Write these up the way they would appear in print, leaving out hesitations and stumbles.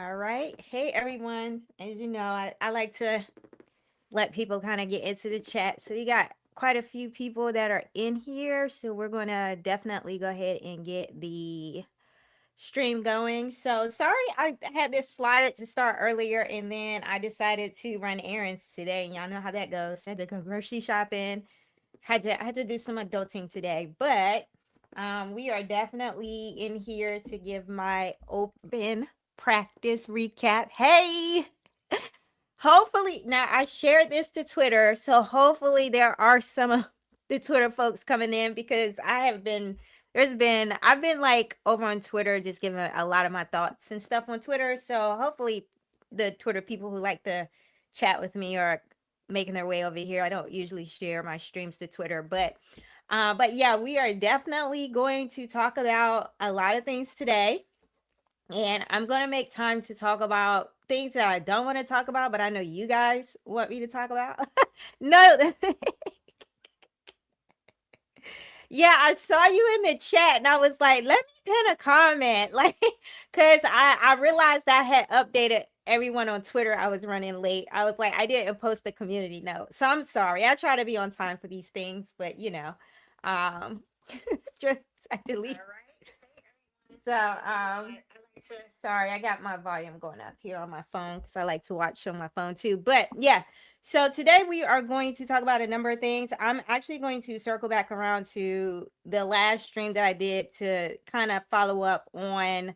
All right. Hey, everyone. As you know, I like to let people kind of get into the chat. So, we got quite a few people that are in here. So, we're going to definitely go ahead and get the stream going. So, sorry, I had this slotted to start earlier and then I decided to run errands today. And y'all know how that goes. Had to go grocery shopping. I had to do some adulting today. But we are definitely in here to give my open practice recap. Hey, hopefully, now I shared this to Twitter, so hopefully there are some of the Twitter folks coming in because I've been like over on Twitter just giving a lot of my thoughts and stuff on Twitter. So hopefully the Twitter people who like to chat with me are making their way over here. I don't usually share my streams to Twitter, but yeah, we are definitely going to talk about a lot of things today. And I'm going to make time to talk about things that I don't want to talk about, but I know you guys want me to talk about. No, yeah, I saw you in the chat and I was like, let me pin a comment. Like, because I realized I had updated everyone on Twitter. I was running late. I was like, I didn't post the community note. So I'm sorry. I try to be on time for these things, but um, just I delete. So, sorry, I got my volume going up here on my phone because I like to watch on my phone too. But yeah, so today we are going to talk about a number of things. I'm actually going to circle back around to the last stream that I did to kind of follow up on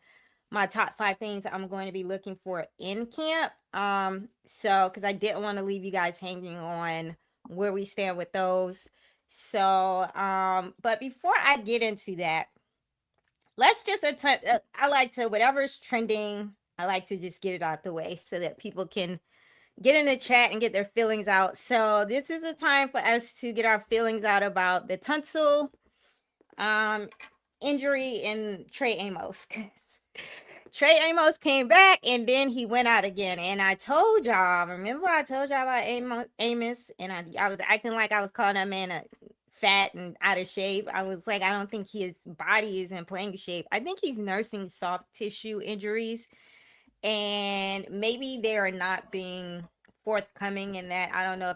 my top 5 things I'm going to be looking for in camp. So because I didn't want to leave you guys hanging on where we stand with those. So, but before I get into that, let's just attempt. I like to whatever's trending. I like to just get it out the way so that people can get in the chat and get their feelings out. So this is the time for us to get our feelings out about the Tunsil um, injury in Trey Amos. Trey Amos came back and then he went out again. And I told y'all, remember I told y'all about Amos and I was acting like I was calling that man a fat and out of shape. I was like, I don't think his body is in playing shape. I think he's nursing soft tissue injuries and maybe they are not being forthcoming in that. I don't know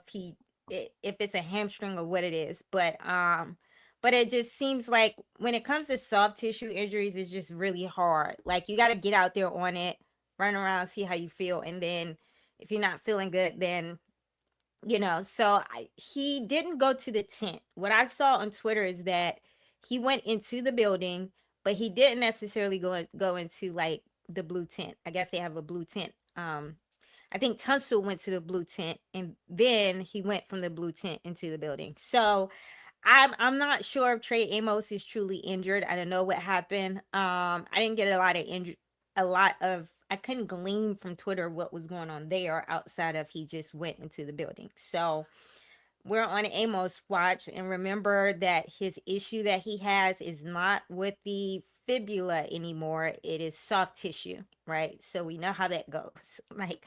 if it's a hamstring or what it is, but it just seems like when it comes to soft tissue injuries, it's just really hard. Like you got to get out there on it, run around, see how you feel, and then if you're not feeling good, then he didn't go to the tent. What I saw on Twitter is that he went into the building, but he didn't necessarily go into like the blue tent. I guess they have a blue tent. I think Tunsil went to the blue tent, and then he went from the blue tent into the building. So I'm not sure if Trey Amos is truly injured. I don't know what happened. I didn't get a lot of I couldn't glean from Twitter what was going on there outside of he just went into the building. So we're on Amos watch and remember that his issue that he has is not with the fibula anymore. It is soft tissue, right? So we know how that goes. Like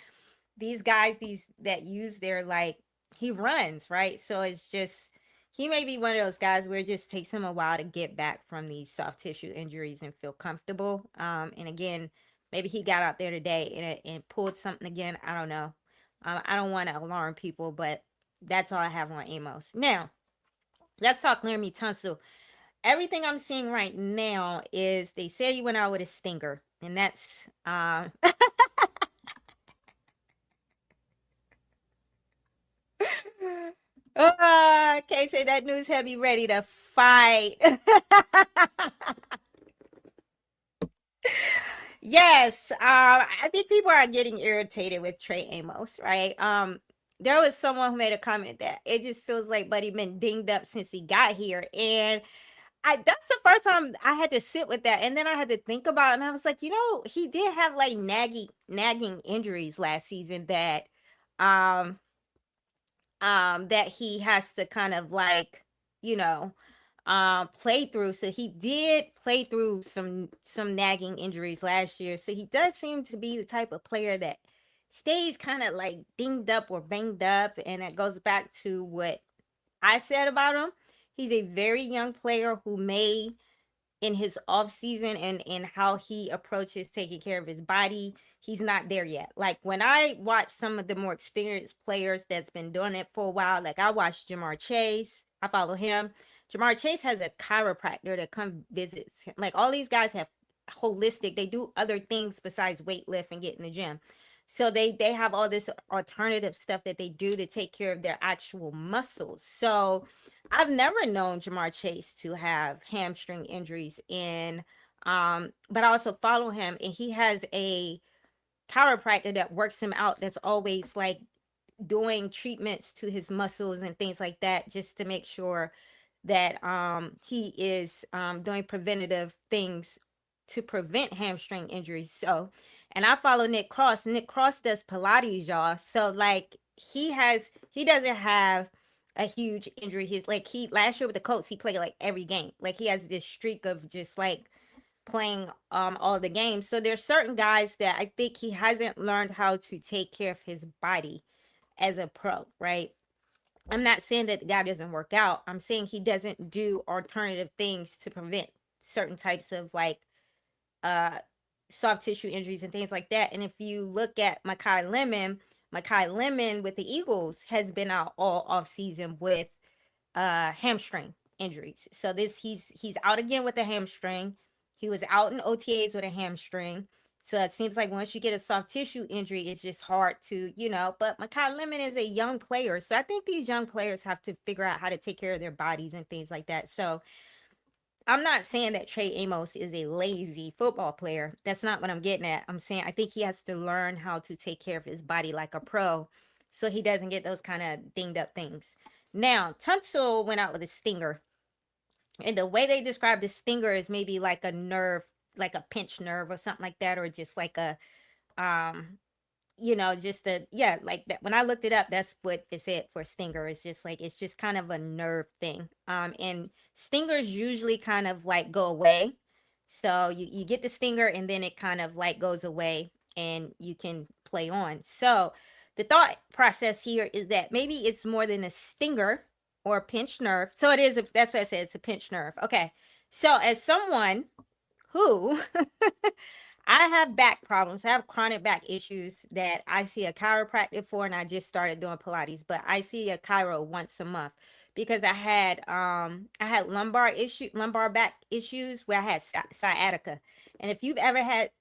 these guys, these that use their like he runs, right? So it's just he may be one of those guys where it just takes him a while to get back from these soft tissue injuries and feel comfortable. And again, maybe he got out there today and pulled something again. I don't know. I don't want to alarm people, but that's all I have on Amos. Now, let's talk Laramie Tunsil. Everything I'm seeing right now is they say he went out with a stinger, and that's can't say that news heavy ready to fight. Yes, I think people are getting irritated with Trey Amos, right? There was someone who made a comment that it just feels like Buddy been dinged up since he got here, and I that's the first time I had to sit with that, and then I had to think about it, and I was like, he did have like nagging injuries last season um, that he has to kind of like, you know, play through. So he did play through some nagging injuries last year. So he does seem to be the type of player that stays kind of like dinged up or banged up, and that goes back to what I said about him. He's a very young player who may in his off season and in how he approaches taking care of his body, he's not there yet. Like when I watch some of the more experienced players that's been doing it for a while, like I watched Jamar Chase, I follow him. Jamar Chase has a chiropractor that come visits him. Like all these guys have holistic, they do other things besides weight lift and get in the gym. So they have all this alternative stuff that they do to take care of their actual muscles. So I've never known Jamar Chase to have hamstring injuries in but I also follow him and he has a chiropractor that works him out that's always like doing treatments to his muscles and things like that just to make sure that he is doing preventative things to prevent hamstring injuries. So, and I follow Nick Cross. Nick Cross does Pilates, y'all. So like he doesn't have a huge injury. He's like he last year with the Colts, he played like every game. Like he has this streak of just like playing all the games. So there's certain guys that I think he hasn't learned how to take care of his body as a pro, right? I'm not saying that the guy doesn't work out. I'm saying he doesn't do alternative things to prevent certain types of like uh soft tissue injuries and things like that. And if you look at Makai Lemon with the Eagles has been out all off season with hamstring injuries. So this he's out again with a hamstring. He was out in OTAs with a hamstring. So it seems like once you get a soft tissue injury, it's just hard to, but Makai Lemon is a young player. So I think these young players have to figure out how to take care of their bodies and things like that. So I'm not saying that Trey Amos is a lazy football player. That's not what I'm getting at. I'm saying I think he has to learn how to take care of his body like a pro so he doesn't get those kind of dinged up things. Now, Tunsil went out with a stinger. And the way they describe the stinger is maybe like a nerve, like a pinched nerve or something like that, or just like a um just a yeah, like that. When I looked it up, that's what it said for stinger. It's just like it's just kind of a nerve thing. And stingers usually kind of like go away. So you get the stinger and then it kind of like goes away and you can play on. So the thought process here is that maybe it's more than a stinger or a pinched nerve. So it is, that's what I said, it's a pinched nerve. Okay. So as someone who I have back problems. I have chronic back issues that I see a chiropractor for, and I just started doing Pilates, but I see a chiro once a month because I had lumbar back issues where I had sciatica. And if you've ever had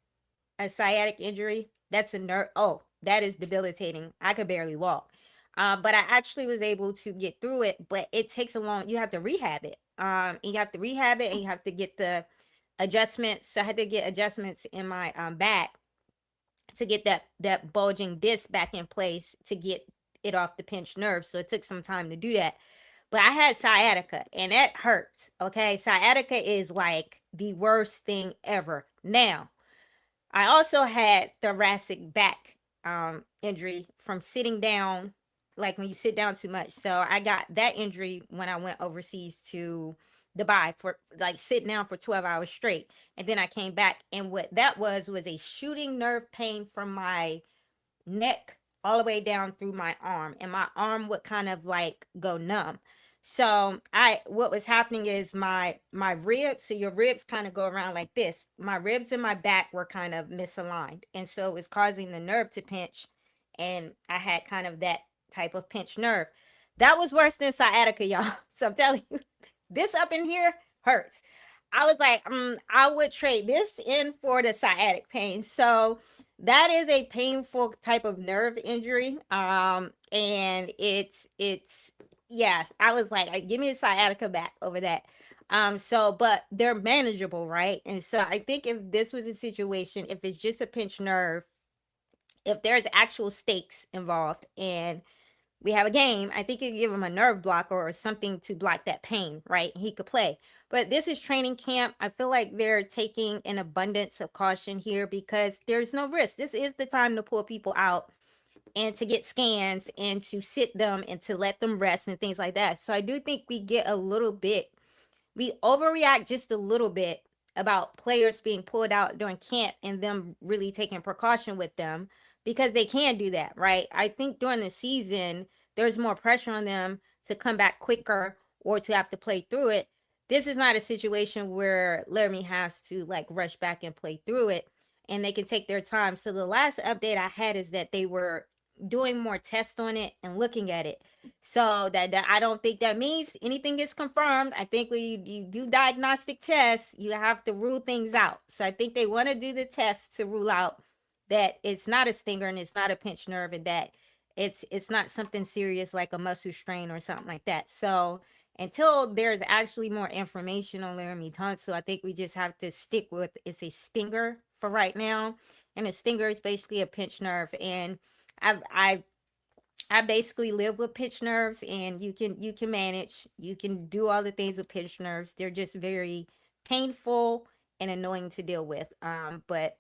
a sciatic injury, that's a nerve. Oh, that is debilitating. I could barely walk. But I actually was able to get through it, but it takes you have to rehab it. And you have to rehab it and you have to get the adjustments. So I had to get adjustments in my back to get that bulging disc back in place to get it off the pinched nerve. So it took some time to do that. But I had sciatica and that hurts. Okay. Sciatica is like the worst thing ever. Now, I also had thoracic back injury from sitting down, like when you sit down too much. So I got that injury when I went overseas to Dubai for like sitting down for 12 hours straight. And then I came back, and what that was a shooting nerve pain from my neck all the way down through my arm, and my arm would kind of like go numb. So what was happening is my ribs, so your ribs kind of go around like this. My ribs and my back were kind of misaligned, and so it was causing the nerve to pinch, and I had kind of that type of pinched nerve. That was worse than sciatica, y'all. So I'm telling you, this up in here hurts. I was like, I would trade this in for the sciatic pain. So that is a painful type of nerve injury. And it's yeah, I was like, give me a sciatica back over that. But they're manageable, right? And so I think if this was a situation, if it's just a pinched nerve, if there's actual stakes involved and we have a game, I think you give him a nerve blocker or something to block that pain, right? He could play. But this is training camp. I feel like they're taking an abundance of caution here because there's no risk. This is the time to pull people out and to get scans and to sit them and to let them rest and things like that. So I do think we overreact just a little bit about players being pulled out during camp and them really taking precaution with them because they can do that, right? I think during the season, there's more pressure on them to come back quicker or to have to play through it this is not a situation where Laramie has to like rush back and play through it, and they can take their time. So the last update I had is that they were doing more tests on it and looking at it. So that I don't think that means anything is confirmed. I think when you do diagnostic tests, you have to rule things out. So I think they want to do the tests to rule out that it's not a stinger and it's not a pinched nerve, and that it's not something serious like a muscle strain or something like that. So until there's actually more information on Laramie Tunsil, I think we just have to stick with it's a stinger for right now. And a stinger is basically a pinched nerve. And I've I basically live with pinched nerves, and you can manage. You can do all the things with pinched nerves. They're just very painful and annoying to deal with. But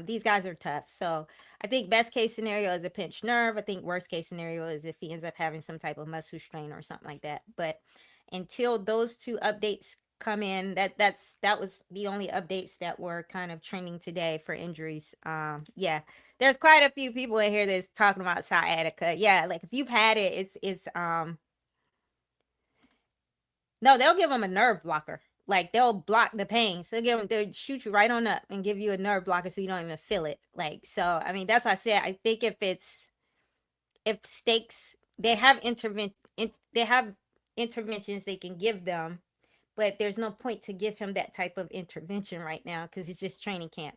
these guys are tough. So I think best case scenario is a pinched nerve. I think worst case scenario is if he ends up having some type of muscle strain or something like that. But until those two updates come in, that was the only updates that were kind of trending today for injuries. Yeah, there's quite a few people in here that's talking about sciatica. Yeah, like if you've had it, it's no, they'll give them a nerve blocker. Like they'll block the pain. So they'll shoot you right on up and give you a nerve blocker so you don't even feel it. Like, so I mean that's why I said I think if stakes they have they have interventions they can give them, but there's no point to give him that type of intervention right now because it's just training camp.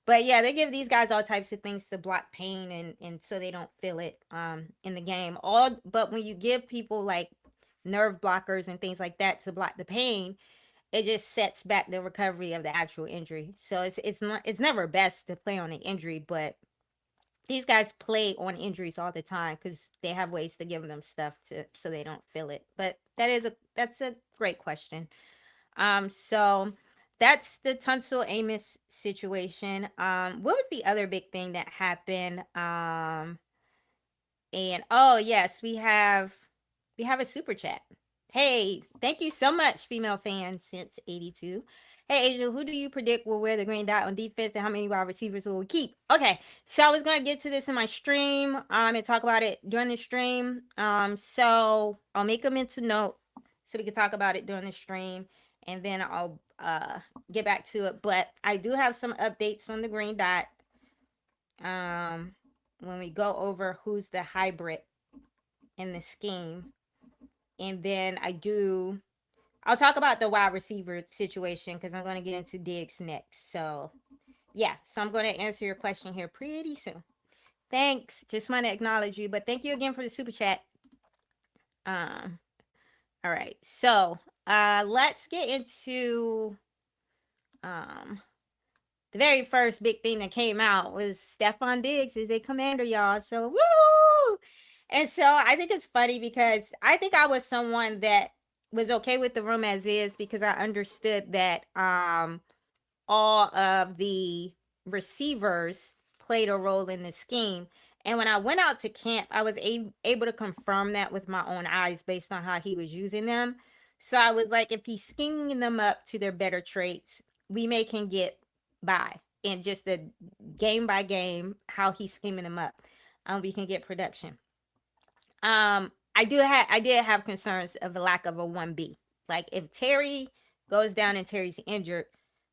But yeah, they give these guys all types of things to block pain and so they don't feel it in the game. But when you give people like nerve blockers and things like that to block the pain, it just sets back the recovery of the actual injury. So it's never best to play on an injury, but these guys play on injuries all the time because they have ways to give them stuff to so they don't feel it. But that's a great question. So that's the Tunsil Amos situation. What was the other big thing that happened? And oh yes, we have a super chat. Hey, thank you so much, female fans since 82. Hey Asia, who do you predict will wear the green dot on defense and how many wide receivers will we keep? Okay, so I was gonna get to this in my stream and talk about it during the stream. So I'll make a mental note so we can talk about it during the stream and then I'll get back to it. But I do have some updates on the green dot. Um when we go over who's the hybrid in the scheme. And then I'll talk about the wide receiver situation because I'm going to get into Diggs next. So, yeah, so I'm going to answer your question here pretty soon. Thanks. Just want to acknowledge you, but thank you again for the super chat. All right. So, let's get into the very first big thing that came out was Stefon Diggs is a commander, y'all. So, woo! And so I think it's funny because I think I was someone that was okay with the room as is because I understood that all of the receivers played a role in the scheme. And when I went out to camp, I was able to confirm that with my own eyes based on how he was using them. So I was like, if he's scheming them up to their better traits, we may can get by in just the game by game how he's scheming them up. We can get production. I did have concerns of the lack of a 1B. Like if Terry goes down and Terry's injured,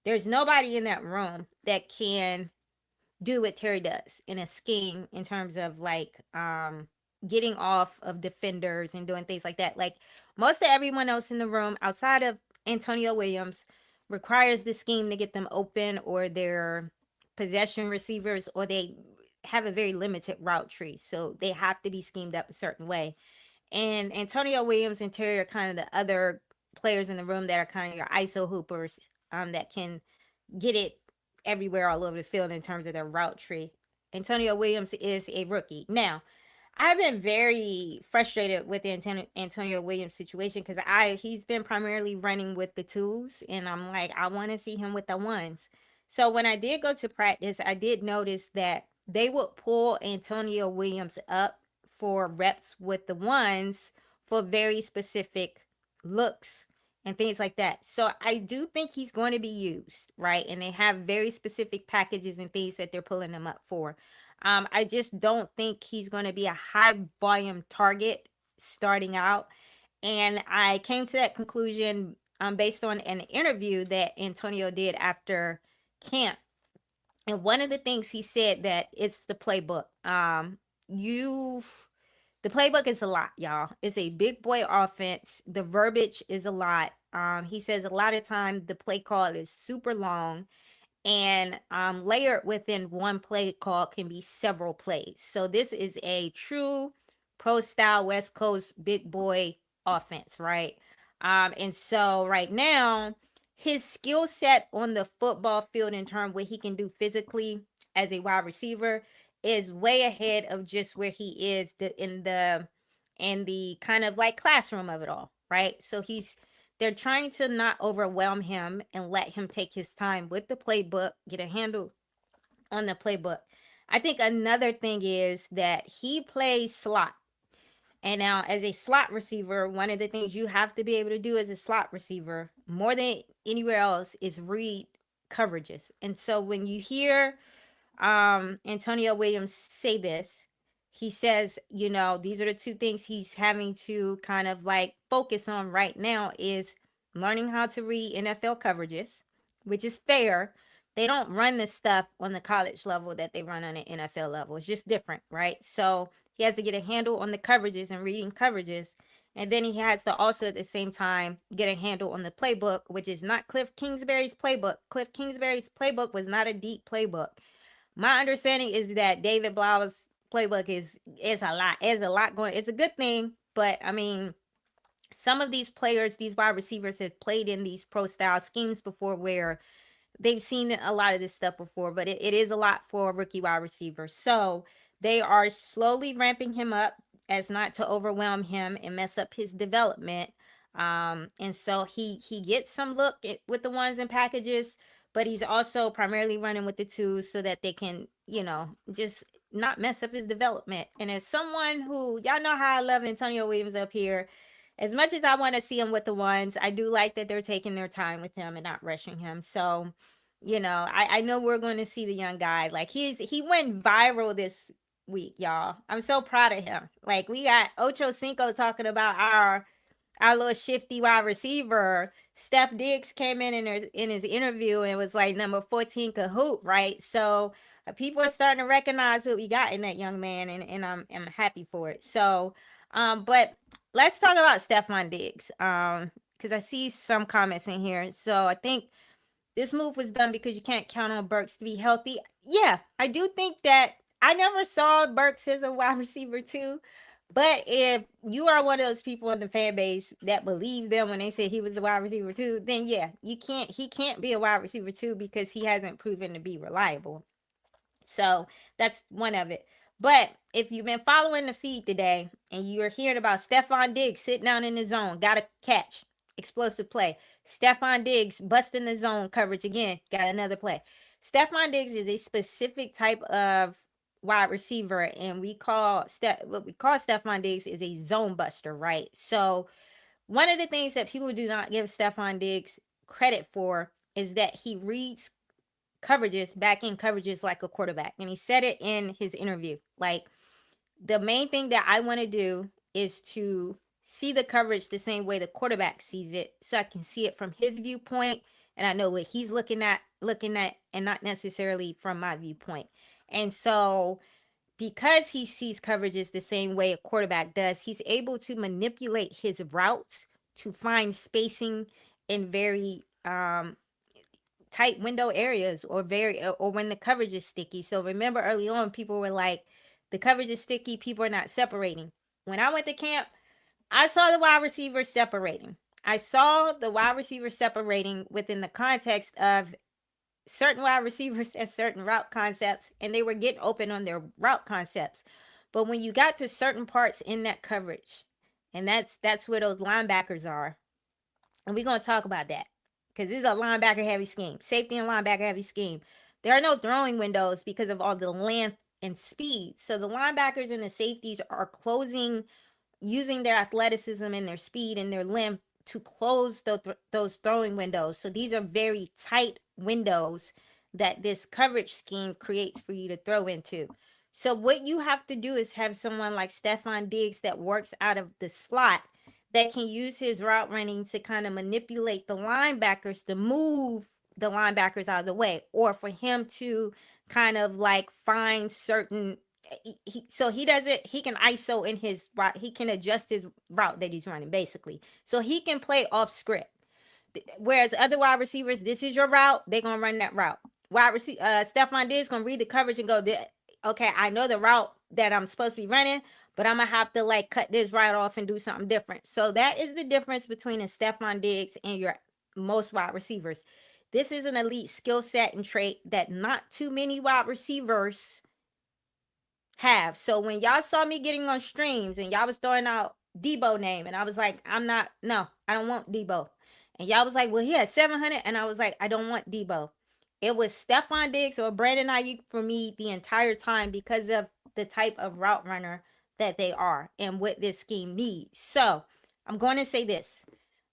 there's nobody in that room that can do what Terry does in a scheme in terms of like getting off of defenders and doing things like that. Like most of everyone else in the room outside of Antonio Williams requires the scheme to get them open or their possession receivers or they have a very limited route tree. So they have to be schemed up a certain way. And Antonio Williams and Terry are kind of the other players in the room that are kind of your ISO hoopers that can get it everywhere all over the field in terms of their route tree. Antonio Williams is a rookie. Now, I've been very frustrated with the Antonio Williams situation because he's been primarily running with the twos, and I'm like, I want to see him with the ones. So when I did go to practice, I did notice that they would pull Antonio Williams up for reps with the ones for very specific looks and things like that. So I do think he's going to be used, right? And they have very specific packages and things that they're pulling him up for. I just don't think he's going to be a high volume target starting out. And I came to that conclusion based on an interview that Antonio did after camp. And one of the things he said that it's the playbook. You The playbook is a lot, y'all. It's a big boy offense. The verbiage is a lot. He says a lot of time the play call is super long, and layered within one play call can be several plays. So this is a true pro style West Coast big boy offense, right? And so right now, his skill set on the football field in terms of what he can do physically as a wide receiver is way ahead of just where he is in the kind of like classroom of it all, right? So they're trying to not overwhelm him and let him take his time with the playbook, get a handle on the playbook. I think another thing is that he plays slot. And now, as a slot receiver, one of the things you have to be able to do as a slot receiver, more than anywhere else, is read coverages. And so when you hear Antonio Williams say this, he says, these are the two things he's having to kind of like focus on right now is learning how to read NFL coverages, which is fair. They don't run this stuff on the college level that they run on the NFL level. It's just different, right? So he has to get a handle on the coverages and reading coverages. And then he has to also at the same time get a handle on the playbook, which is not Cliff Kingsbury's playbook. Cliff Kingsbury's playbook was not a deep playbook. My understanding is that David Blau's playbook is a lot. It's a lot going. It's a good thing, but I mean, some of these players, these wide receivers, have played in these pro style schemes before, where they've seen a lot of this stuff before. But it is a lot for a rookie wide receiver. So they are slowly ramping him up as not to overwhelm him and mess up his development. And so he gets some look with the ones and packages, but he's also primarily running with the twos so that they can, just not mess up his development. And as someone who, y'all know how I love Antonio Williams up here, as much as I want to see him with the ones, I do like that they're taking their time with him and not rushing him. So, I know we're going to see the young guy. Like he went viral this week, y'all. I'm so proud of him. Like we got Ocho Cinco talking about our little shifty wide receiver. Steph Diggs came in his interview and was like number 14 Kahoot, right? So people are starting to recognize what we got in that young man, and I'm happy for it. So, but let's talk about Stephon Diggs, because I see some comments in here. So I think this move was done because you can't count on Burks to be healthy. Yeah, I do think that. I never saw Burks as a wide receiver too. But if you are one of those people in the fan base that believe them when they say he was the wide receiver too, then yeah, he can't be a wide receiver too because he hasn't proven to be reliable. So that's one of it. But if you've been following the feed today and you're hearing about Stephon Diggs sitting down in the zone, got a catch, explosive play. Stephon Diggs busting the zone coverage again, got another play. Stephon Diggs is a specific type of wide receiver, and what we call Stephon Diggs is a zone buster, right? So one of the things that people do not give Stephon Diggs credit for is that he reads coverages, back end coverages like a quarterback. And he said it in his interview. Like, the main thing that I want to do is to see the coverage the same way the quarterback sees it, so I can see it from his viewpoint and I know what he's looking at and not necessarily from my viewpoint. And so because he sees coverages the same way a quarterback does, he's able to manipulate his routes to find spacing in very tight window areas, or when the coverage is sticky. So remember early on, people were like, the coverage is sticky, people are not separating. When I went to camp, I saw the wide receivers separating. I saw the wide receivers separating within the context of certain wide receivers and certain route concepts, and they were getting open on their route concepts. But when you got to certain parts in that coverage, and that's where those linebackers are, and we're going to talk about that because this is a linebacker heavy scheme, safety and linebacker heavy scheme. There are no throwing windows because of all the length and speed. So the linebackers and the safeties are closing, using their athleticism and their speed and their length to close those throwing windows. So these are very tight windows that this coverage scheme creates for you to throw into. So what you have to do is have someone like Stephon Diggs that works out of the slot that can use his route running to kind of manipulate the linebackers to move the linebackers out of the way, or for him to kind of like find certain so he doesn't he can ISO in his route, he can adjust his route that he's running basically. So he can play off script. Whereas other wide receivers, this is your route, they're gonna run that route. Wide receiver Stephon Diggs gonna read the coverage and go, okay, I know the route that I'm supposed to be running, but I'm gonna have to like cut this right off and do something different. So that is the difference between a Stephon Diggs and your most wide receivers. This is an elite skill set and trait that not too many wide receivers have. So when y'all saw me getting on streams and y'all was throwing out Debo name, and I was like, no, I don't want Debo. And y'all was like, well, he has 700, and I was like, I don't want Debo. It was Stephon Diggs or Brandon Ayuk for me the entire time because of the type of route runner that they are and what this scheme needs. So I'm going to say this.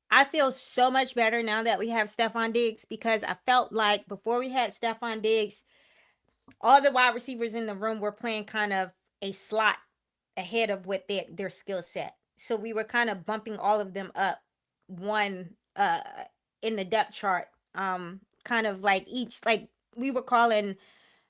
I feel so much better now that we have Stephon Diggs, because I felt like before we had Stephon Diggs, all the wide receivers in the room were playing kind of a slot ahead of what their skill set. So we were kind of bumping all of them up one in the depth chart. Kind of like each, like we were calling,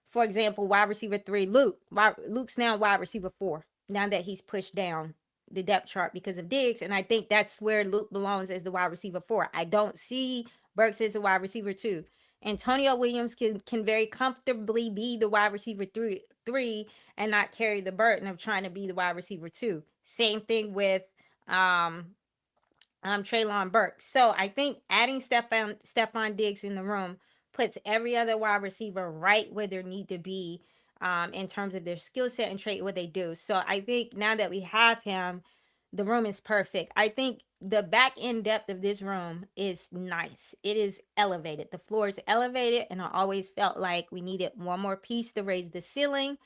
for example, wide receiver 3 Luke. Luke's now wide receiver 4 now that he's pushed down the depth chart because of Diggs, and I think that's where Luke belongs as the wide receiver 4. I don't see Burks as a wide receiver 2. Antonio Williams can very comfortably be the wide receiver three and not carry the burden of trying to be the wide receiver 2. Same thing with Treylon Burks. So I think adding Stephon Diggs in the room puts every other wide receiver right where they need to be in terms of their skill set and trait what they do. So I think now that we have him, the room is perfect. I think the back end depth of this room is nice. It is elevated. The floor is elevated, and I always felt like we needed one more piece to raise the ceiling.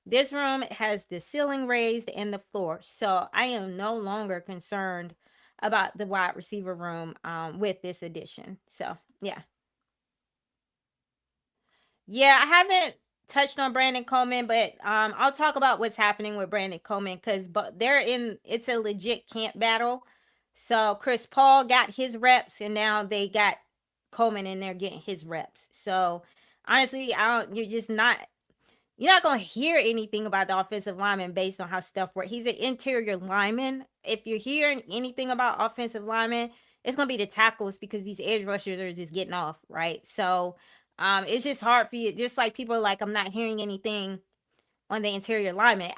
This room has the ceiling raised and the floor. So I am no longer concerned about the wide receiver room with this addition. So yeah. Yeah, I haven't touched on Brandon Coleman, but I'll talk about what's happening with Brandon Coleman, because it's a legit camp battle. So Chris Paul got his reps, and now they got Coleman in there getting his reps. So honestly, you're not going to hear anything about the offensive lineman based on how stuff works. He's an interior lineman. If you're hearing anything about offensive linemen, it's going to be the tackles, because these edge rushers are just getting off, right? So it's just hard for you. Just like people are like, I'm not hearing anything on the interior lineman.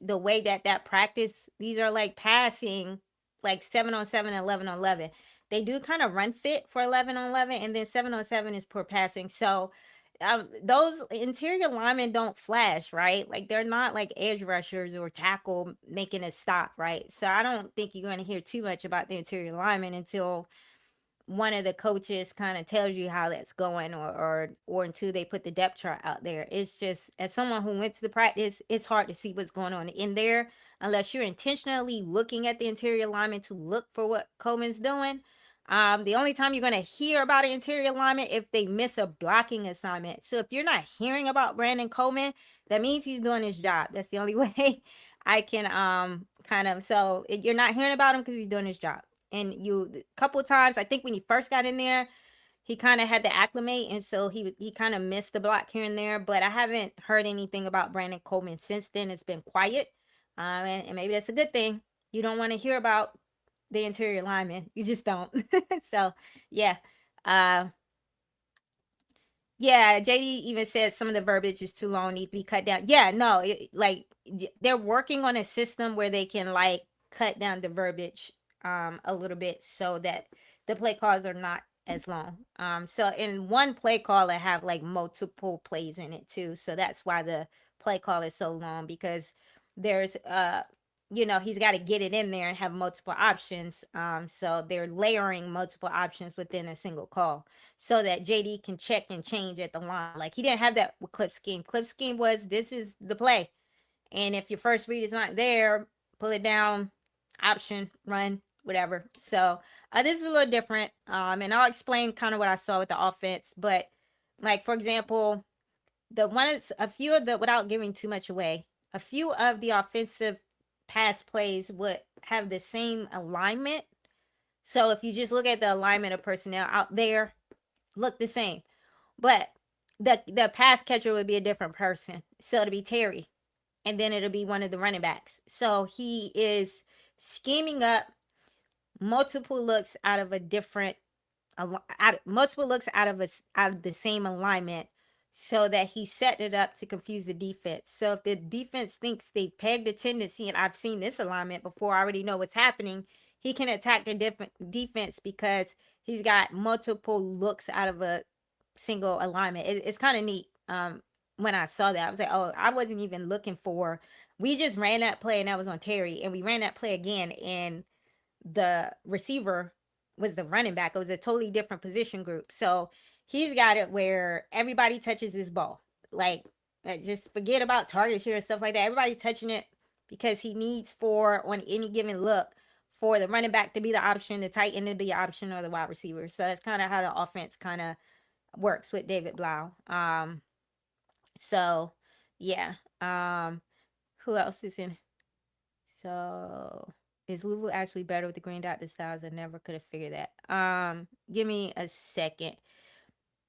The way that practice, these are like passing, like 7-on-7 and 11-on-11. They do kind of run fit for 11-on-11, and then 7-on-7 is poor passing. So those interior linemen don't flash, right? Like they're not like edge rushers or tackle making a stop, right? So I don't think you're going to hear too much about the interior linemen until one of the coaches kind of tells you how that's going, or until they put the depth chart out there. It's just, as someone who went to the practice, it's hard to see what's going on in there unless you're intentionally looking at the interior lineman to look for what Coleman's doing. The only time you're going to hear about an interior lineman if they miss a blocking assignment. So if you're not hearing about Brandon Coleman, that means he's doing his job. That's the only way I can you're not hearing about him because he's doing his job. And a couple of times, I think when he first got in there, he kind of had to acclimate, and so he kind of missed the block here and there. But I haven't heard anything about Brandon Coleman since then. It's been quiet, and maybe that's a good thing. You don't want to hear about the interior lineman. You just don't. So yeah. Yeah, JD even says some of the verbiage is too long, need to be cut down. Yeah, no, they're working on a system where they can like cut down the verbiage a little bit so that the play calls are not as long. So in one play call I have like multiple plays in it too. So that's why the play call is so long, because there's he's got to get it in there and have multiple options. So they're layering multiple options within a single call so that JD can check and change at the line. Like he didn't have that with clip scheme. Clip scheme was, this is the play, and if your first read is not there, pull it down, option, run, whatever. So this is a little different. And I'll explain kind of what I saw with the offense. But like, for example, without giving too much away, a few of the offensive pass plays, what have the same alignment. So if you just look at the alignment of personnel out there, look the same. But the pass catcher would be a different person. So it'll be Terry. And then it'll be one of the running backs. So he is scheming up multiple looks out of a different multiple looks out of the same alignment, so that he set it up to confuse the defense. So if the defense thinks they pegged a tendency, and I've seen this alignment before, I already know what's happening, he can attack the different defense because he's got multiple looks out of a single alignment. It's kind of neat. When I saw that, I was like, oh, I wasn't even looking for. We just ran that play, and that was on Terry, and we ran that play again, and the receiver was the running back. It was a totally different position group. So he's got it where everybody touches his ball. Like, just forget about target share and stuff like that. Everybody touching it because he needs for, on any given look, for the running back to be the option, the tight end to be the option, or the wide receiver. So that's kind of how the offense kind of works with David Blau. So yeah. Who else is in? So is Louisville actually better with the green dot styles? I never could have figured that. Give me a second.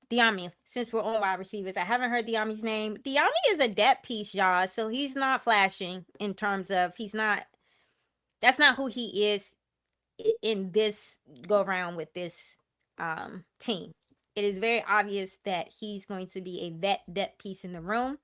Diami, since we're on wide receivers, I haven't heard Diami's name. Diami is a depth piece, y'all. So he's not flashing in terms of that's not who he is in this go around with this team. It is very obvious that he's going to be a vet depth piece in the room.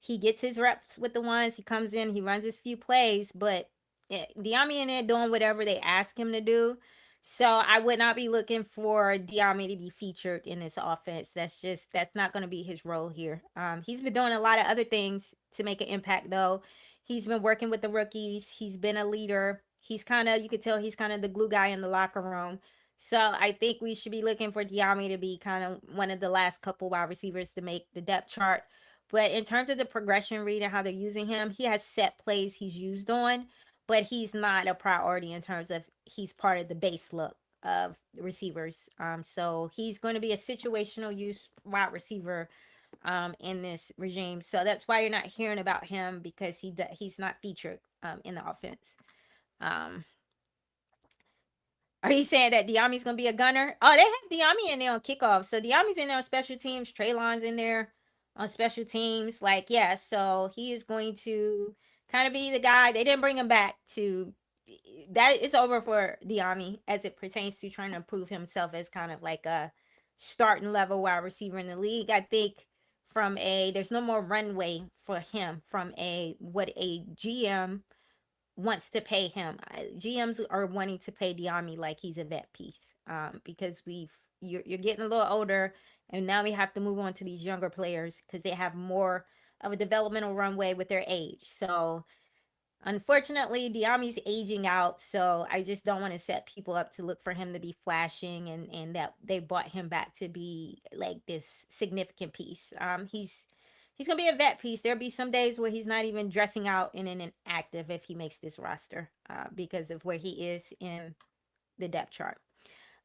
He gets his reps with the ones. He comes in, he runs his few plays, but Diami in there doing whatever they ask him to do. So I would not be looking for Diami to be featured in this offense. That's not going to be his role here. He's been doing a lot of other things to make an impact, though. He's been working with the rookies. He's been a leader. He's kind of, you could tell he's kind of the glue guy in the locker room. So I think we should be looking for Diami to be kind of one of the last couple wide receivers to make the depth chart. But in terms of the progression read and how they're using him, he has set plays he's used on, but he's not a priority in terms of he's part of the base look of receivers. So he's going to be a situational use wide receiver in this regime. So that's why you're not hearing about him, because he's not featured in the offense. Are you saying that Diami's going to be a gunner? Oh, they have Diami in there on kickoff. So Diami's in there on special teams. Traylon's in there on special teams. Like, yeah, so he is going to kind of be the guy. They didn't bring him back to that. It's over for Diami as it pertains to trying to prove himself as kind of like a starting level wide receiver in the league. I think there's no more runway for him from what a GM wants to pay him. GMs are wanting to pay Diami like he's a vet piece, because you're getting a little older, and now we have to move on to these younger players because they have more of a developmental runway with their age. So unfortunately, Diami's aging out, so I just don't want to set people up to look for him to be flashing, and that they brought him back to be like this significant piece. He's going to be a vet piece. There'll be some days where he's not even dressing out and in an active if he makes this roster, because of where he is in the depth chart.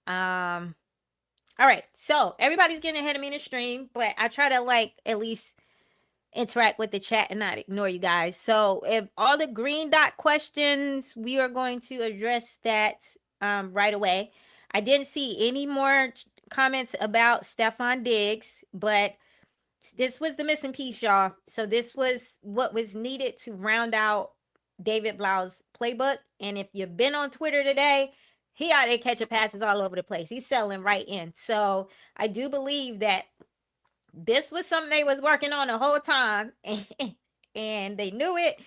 All right. So everybody's getting ahead of me in the stream, but I try to at least interact with the chat and not ignore you guys. So if all the green dot questions, we are going to address that right away. I didn't see any more comments about Stefon Diggs, but this was the missing piece, y'all. So this was what was needed to round out David Blau's playbook. And if you've been on Twitter today, he out there catching passes all over the place. He's selling right in. So I do believe that this was something they was working on the whole time, and they knew it.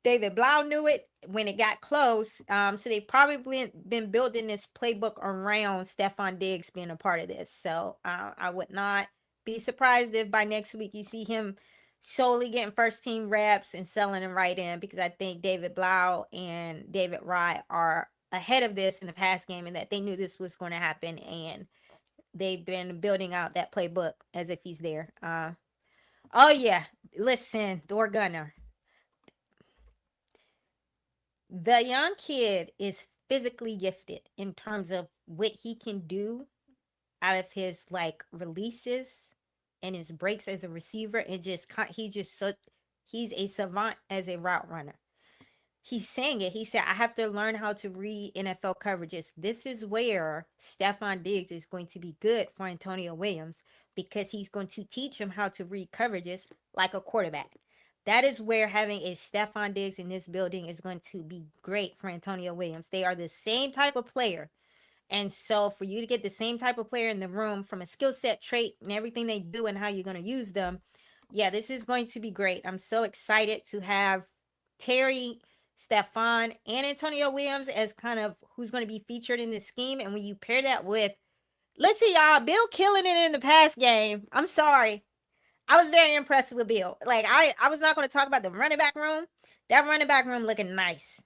David Blau knew it when it got close. So they probably been building this playbook around Stefon Diggs being a part of this. So I would not be surprised if by next week you see him solely getting first team reps and selling him right in, because I think David Blau and David Wright are ahead of this in the past game, and that they knew this was going to happen, and they've been building out that playbook as if he's there. Oh yeah, listen, door gunner. The young kid is physically gifted in terms of what he can do out of his releases and his breaks as a receiver, and he's a savant as a route runner. he's saying it. He said, I have to learn how to read NFL coverages. This is where Stefon Diggs is going to be good for Antonio Williams because he's going to teach him how to read coverages like a quarterback. That is where having a Stefon Diggs in this building is going to be great for Antonio Williams. They are the same type of player. And so for you to get the same type of player in the room from a skill set, trait, and everything they do and how you're going to use them, yeah, this is going to be great. I'm so excited to have Terry, Stefon, and Antonio Williams as kind of who's going to be featured in this scheme. And when you pair that with, listen, y'all, Bill killing it in the pass game. I'm sorry. I was very impressed with Bill. Like, I was not going to talk about the running back room. That running back room looking nice.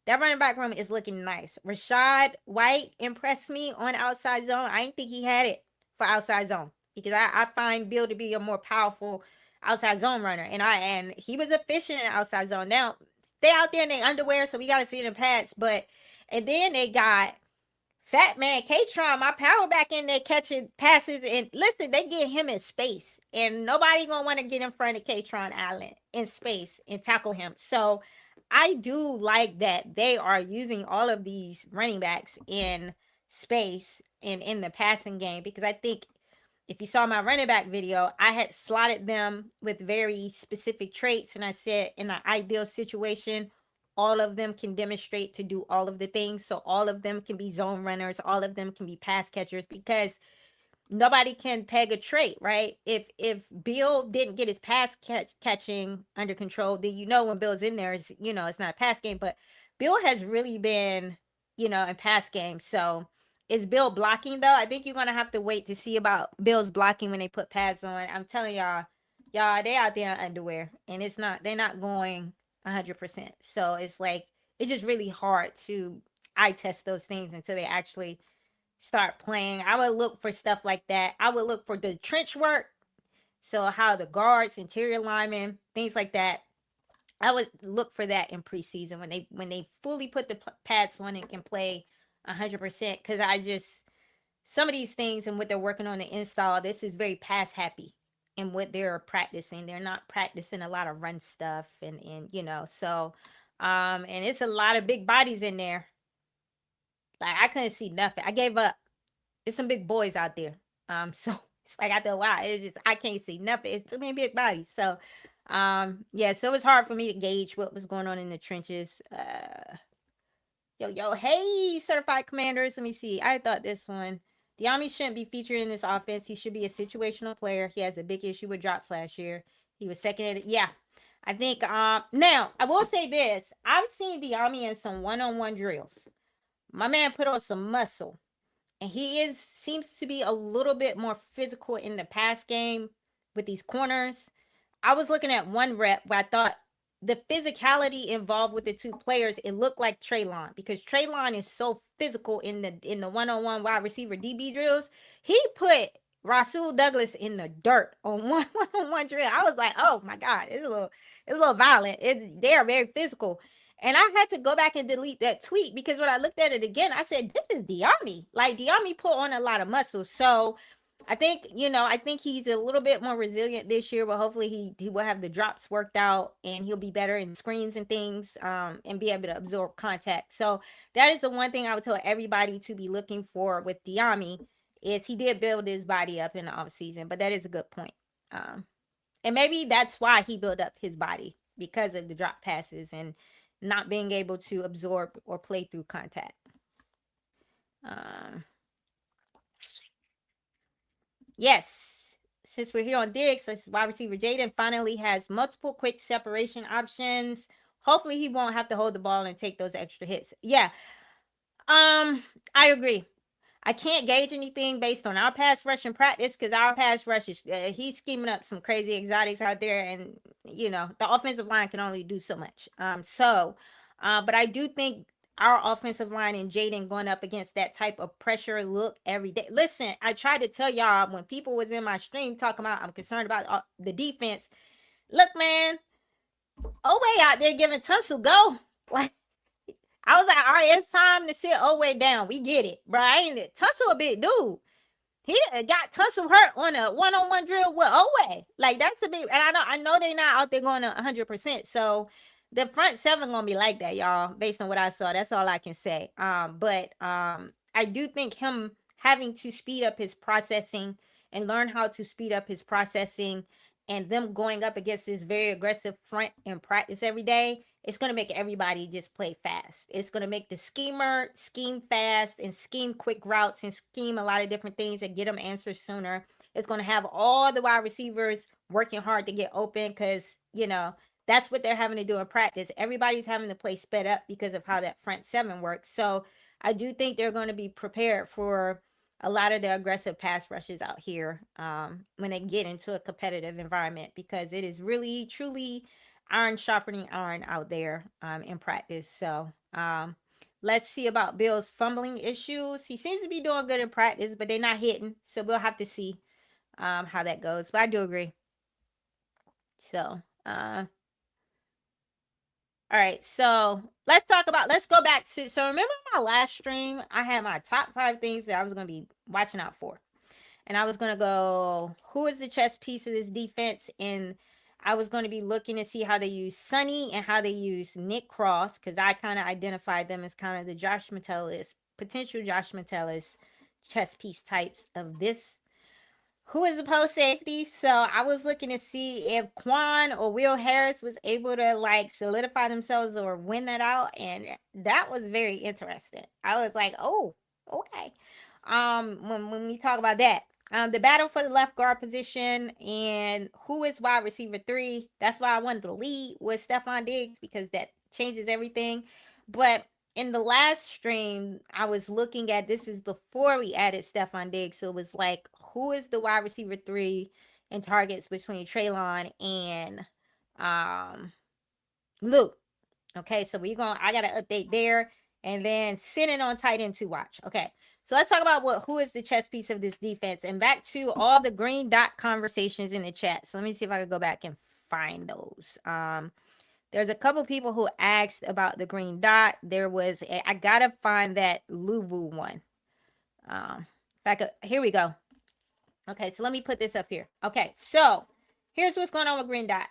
That running back room is looking nice. Rachaad White impressed me on outside zone. I didn't think he had it for outside zone because I find Bill to be a more powerful outside zone runner. And he was efficient in outside zone. Now, they out there in their underwear, so we got to see it in pads. And then they got Fat Man K-Tron, my power back in there catching passes. And listen, they get him in space. And nobody going to want to get in front of K-Tron Allen in space and tackle him. So I do like that they are using all of these running backs in space and in the passing game, because I think if you saw my running back video, I had slotted them with very specific traits. And I said in an ideal situation, all of them can demonstrate to do all of the things. So all of them can be zone runners. All of them can be pass catchers, because nobody can peg a trait, right? If Bill didn't get his pass catching under control, then when Bill's in there, is it's not a pass game. But Bill has really been, in pass games. So is Bill blocking though? I think you're gonna have to wait to see about Bill's blocking when they put pads on. I'm telling y'all, they out there in underwear, and they're not going 100%. So it's like it's just really hard to eye test those things until they actually start playing. I would look for stuff like that. I would look for the trench work. So how the guards, interior linemen, things like that. I would look for that in preseason when they fully put the pads on and can play 100%. Because some of these things and what they're working on the install, this is very pass happy in what they're practicing. They're not practicing a lot of run stuff and so and it's a lot of big bodies in there. Like, I couldn't see nothing. I gave up. It's some big boys out there. So it's like after a while, it's just I can't see nothing. It's too many big bodies. So yeah, so it was hard for me to gauge what was going on in the trenches. Hey, certified commanders. Let me see. I thought this one. Dyami shouldn't be featured in this offense. He should be a situational player. He has a big issue with drops last year. He was second at it. Yeah. I think now I will say this. I've seen Dyami in some one-on-one drills. My man put on some muscle. And he seems to be a little bit more physical in the pass game with these corners. I was looking at one rep where I thought the physicality involved with the two players, it looked like Treylon, because Treylon is so physical in the one-on-one wide receiver DB drills. He put Rasul Douglas in the dirt on one-on-one drill. I was like, oh my God, it's a little violent. They are very physical. And I had to go back and delete that tweet, because when I looked at it again, I said, this is Dyami. Like, Dyami put on a lot of muscle. So I think, I think he's a little bit more resilient this year, but hopefully he will have the drops worked out and he'll be better in screens and things, and be able to absorb contact. So that is the one thing I would tell everybody to be looking for with Dyami, is he did build his body up in the offseason, but that is a good point. And maybe that's why he built up his body, because of the drop passes and not being able to absorb or play through contact. Yes, since we're here on Diggs, wide receiver Jaden finally has multiple quick separation options. Hopefully he won't have to hold the ball and take those extra hits. Yeah, I agree. I can't gauge anything based on our pass rush in practice, because our pass rush is he's scheming up some crazy exotics out there, and the offensive line can only do so much. But I do think our offensive line and Jaden going up against that type of pressure look every day. Listen, I tried to tell y'all when people was in my stream talking about I'm concerned about the defense. Look, man, Oweh out there giving Tunsil go. Like, I was like, all right, it's time to sit Oweh down. We get it, bro. Tunsil a big dude. He got Tunsil hurt on a one-on-one drill with Oweh. Like, that's a big, and I know they're not out there going 100%. So The front seven gonna be like that, y'all, based on what I saw. That's all I can say. But I do think him having to speed up his processing and learn how to speed up his processing, and them going up against this very aggressive front in practice every day, it's gonna make everybody just play fast. It's gonna make the schemer scheme fast and scheme quick routes and scheme a lot of different things and get them answers sooner. It's gonna have all the wide receivers working hard to get open because that's what they're having to do in practice. Everybody's having to play sped up because of how that front seven works. So I do think they're going to be prepared for a lot of the aggressive pass rushes out here when they get into a competitive environment, because it is really, truly iron sharpening iron out there in practice. So let's see about Bill's fumbling issues. He seems to be doing good in practice, but they're not hitting. So we'll have to see how that goes. But I do agree. So, all right, so let's go back to, so remember my last stream, I had my top 5 things that I was going to be watching out for. And I was going to go, who is the chess piece of this defense? And I was going to be looking to see how they use Sonny and how they use Nick Cross, because I kind of identified them as kind of the potential Josh Metellus chess piece types of this, who is the post safety. So I was looking to see if Quan or Will Harris was able to like solidify themselves or win that out, and that was very interesting. I was like, oh, okay. When we talk about that, the battle for the left guard position and who is wide receiver 3, that's why I wanted to lead with Stefon Diggs, because that changes everything. But in the last stream, I was looking at, this is before we added Stefon Diggs, so it was like, who is the wide receiver 3 in targets between Treylon and Luke? Okay, so I got to update there, and then sitting on tight end 2 watch. Okay, so let's talk about who is the chess piece of this defense, and back to all the green dot conversations in the chat. So let me see if I can go back and find those. There's a couple people who asked about the green dot. I gotta find that Luvu one. Here we go. Okay, so let me put this up here. Okay, so here's what's going on with green dot.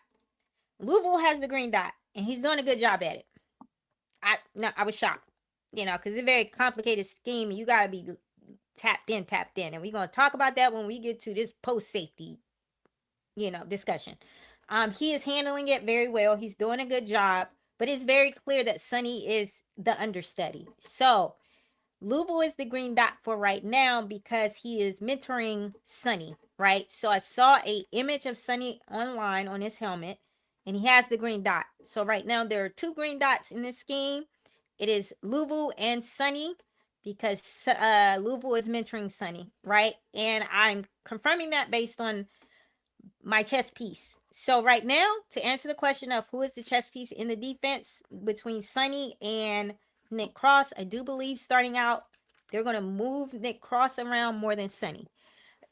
Luvu has the green dot, and he's doing a good job at it. I was shocked, because it's a very complicated scheme. You gotta be tapped in, and we're gonna talk about that when we get to this post safety, discussion. He is handling it very well. He's doing a good job, but it's very clear that Sonny is the understudy. So Louisville is the green dot for right now because he is mentoring Sonny, right? So I saw a image of Sonny online on his helmet, and he has the green dot. So right now there are 2 green dots in this scheme. It is Louisville and Sonny, because Louisville is mentoring Sonny, right? And I'm confirming that based on my chess piece. So right now, to answer the question of who is the chess piece in the defense between Sonny and Nick Cross, I do believe starting out, they're going to move Nick Cross around more than Sonny.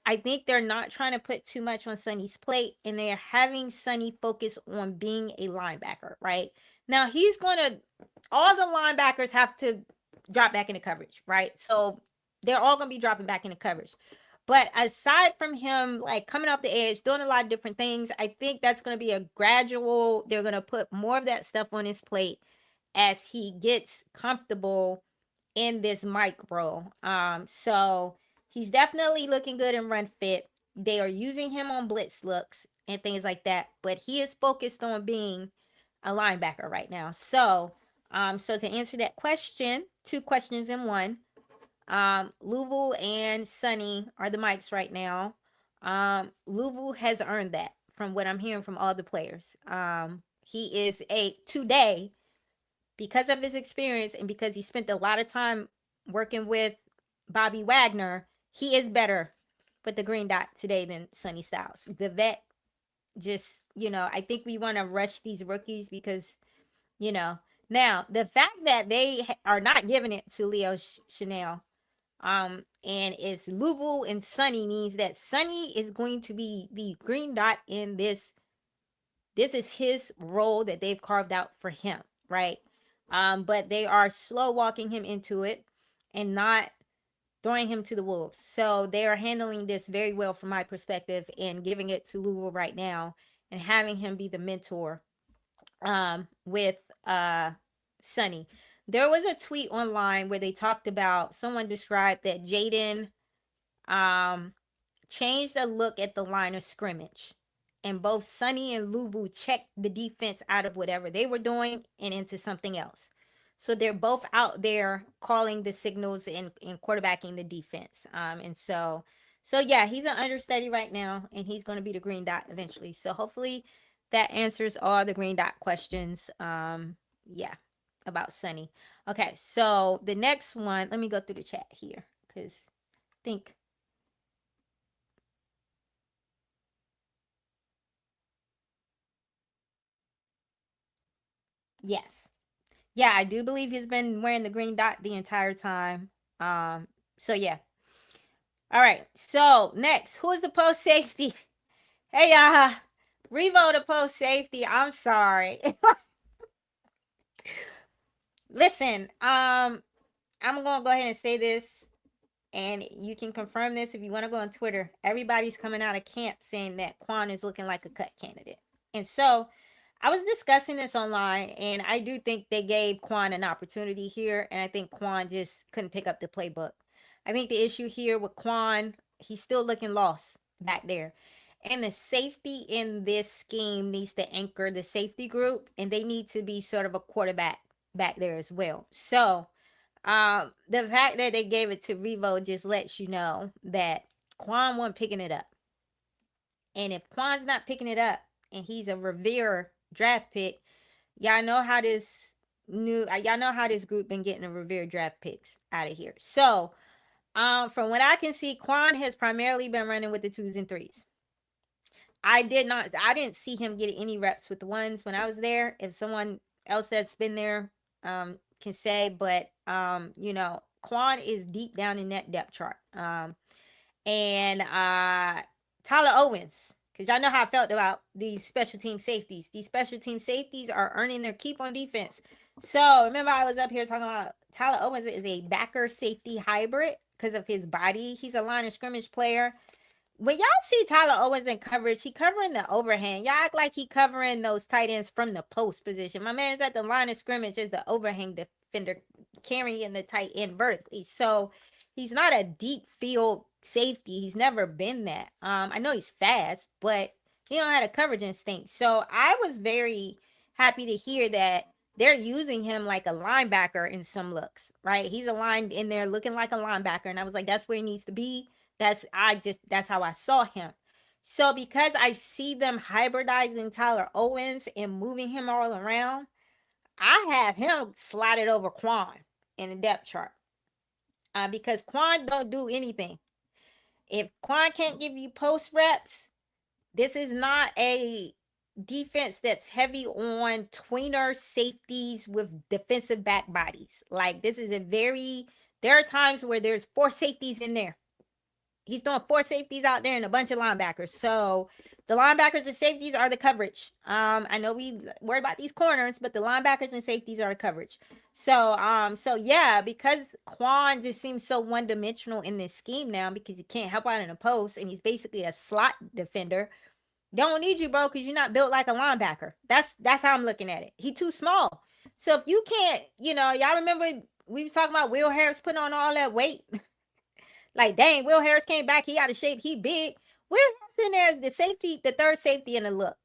I think they're not trying to put too much on Sonny's plate, and they're having Sonny focus on being a linebacker, right? Now, all the linebackers have to drop back into coverage, right? So they're all going to be dropping back into coverage. But aside from him, like coming off the edge, doing a lot of different things, I think that's going to be a gradual, they're going to put more of that stuff on his plate as he gets comfortable in this mic role. So he's definitely looking good and run fit. They are using him on blitz looks and things like that, but he is focused on being a linebacker right now. So to answer that question, 2 questions in one. Louisville and Sonny are the mics right now. Louisville has earned that from what I'm hearing from all the players. He is today, because of his experience and because he spent a lot of time working with Bobby Wagner, he is better with the green dot today than Sonny Styles. The vet just, I think we want to rush these rookies because, now the fact that they are not giving it to Leo Chanel, and it's Louisville and Sonny, means that Sonny is going to be the green dot in this. This is his role that they've carved out for him, right? But they are slow walking him into it and not throwing him to the wolves. So they are handling this very well from my perspective and giving it to Louisville right now and having him be the mentor with Sonny. There was a tweet online where they talked about, someone described that Jaden um changed the look at the line of scrimmage. And both Sonny and Luvu checked the defense out of whatever they were doing and into something else. So they're both out there calling the signals and quarterbacking the defense. And so yeah, he's an understudy right now, and he's going to be the green dot eventually. So hopefully that answers all the green dot questions. Yeah, about Sonny. Okay, so the next one, let me go through the chat here because I think. Yes. Yeah, I do believe he's been wearing the green dot the entire time. So yeah. All right. So next, who is the post safety? Hey, Revo the post safety. I'm sorry. Listen, I'm gonna go ahead and say this, and you can confirm this if you want to go on Twitter. Everybody's coming out of camp saying that Quan is looking like a cut candidate, and so I was discussing this online, and I do think they gave Quan an opportunity here, and I think Quan just couldn't pick up the playbook. I think the issue here with Quan, he's still looking lost back there. And the safety in this scheme needs to anchor the safety group, and they need to be sort of a quarterback back there as well. So, the fact that they gave it to Revo just lets you know that Quan wasn't picking it up. And if Quan's not picking it up, and he's a Revere draft pick, y'all know how this group been getting the Revere draft picks out of here. So, from what I can see, Quan has primarily been running with the 2s and 3s. I didn't see him get any reps with the 1s when I was there. If someone else that's been there can say, but Quan is deep down in that depth chart. And Tyler Owens, because y'all know how I felt about these special team safeties. These special team safeties are earning their keep on defense. So remember, I was up here talking about Tyler Owens is a backer safety hybrid because of his body. He's a line of scrimmage player. When y'all see Tyler Owens in coverage, he covering the overhang. Y'all act like he covering those tight ends from the post position. My man's at the line of scrimmage as the overhang defender, carrying the tight end vertically. So he's not a deep field safety. He's never been that. I know he's fast, but he don't have a coverage instinct. So I was very happy to hear that they're using him like a linebacker in some looks, right? He's aligned in there looking like a linebacker. And I was like, that's where he needs to be. That's how I saw him. So because I see them hybridizing Tyler Owens and moving him all around, I have him slotted over Quan in the depth chart. Because Quan don't do anything. If Quan can't give you post reps, this is not a defense that's heavy on tweener safeties with defensive back bodies. Like this is there are times where there's 4 safeties in there. He's doing 4 safeties out there and a bunch of linebackers. So the linebackers and safeties are the coverage. I know we worry about these corners, but the linebackers and safeties are the coverage. So yeah, because Quan just seems so one-dimensional in this scheme now because he can't help out in a post and he's basically a slot defender. They don't need you, bro, because you're not built like a linebacker. That's how I'm looking at it. He too small. So if you can't, y'all remember we was talking about Will Harris putting on all that weight. Like, dang, Will Harris came back. He out of shape. He big. Will Harris in there is the safety, the third safety in the look.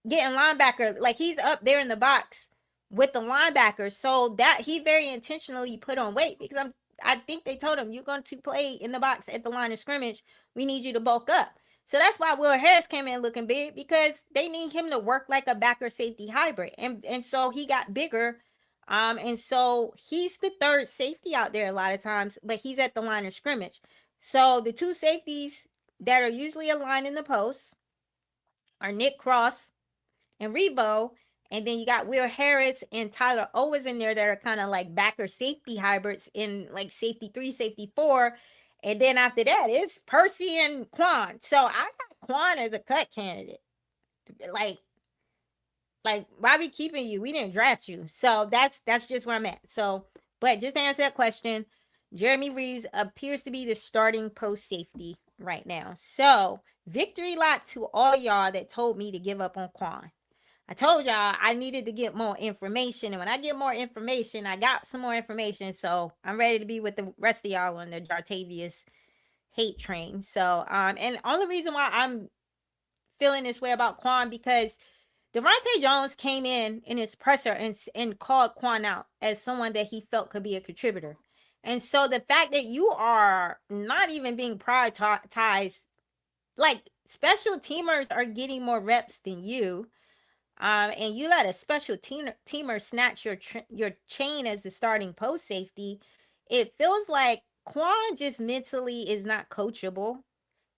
Getting linebacker. Like, he's up there in the box with the linebacker. So that he very intentionally put on weight because I think they told him, you're going to play in the box at the line of scrimmage. We need you to bulk up. So that's why Will Harris came in looking big because they need him to work like a backer safety hybrid. And so he got bigger. And so he's the third safety out there a lot of times, but he's at the line of scrimmage. So the 2 safeties that are usually aligned in the post are Nick Cross and Revo. And then you got Will Harris and Tyler Owens in there that are kind of like backer safety hybrids in like safety 3, safety 4. And then after that, it's Percy and Quan. So I got Quan as a cut candidate. Like why we keeping you? We didn't draft you. So that's just where I'm at. So, but just to answer that question, Jeremy Reaves appears to be the starting post safety right now. So victory lap to all y'all that told me to give up on Quan. I told y'all I needed to get more information. And when I get more information, I got some more information. So I'm ready to be with the rest of y'all on the Jartavius hate train. So, and only reason why I'm feeling this way about Quan, because Devontae Jones came in his presser and called Quan out as someone that he felt could be a contributor. And so the fact that you are not even being prioritized, like special teamers are getting more reps than you, and you let a special teamer snatch your chain as the starting post safety, it feels like Quan just mentally is not coachable.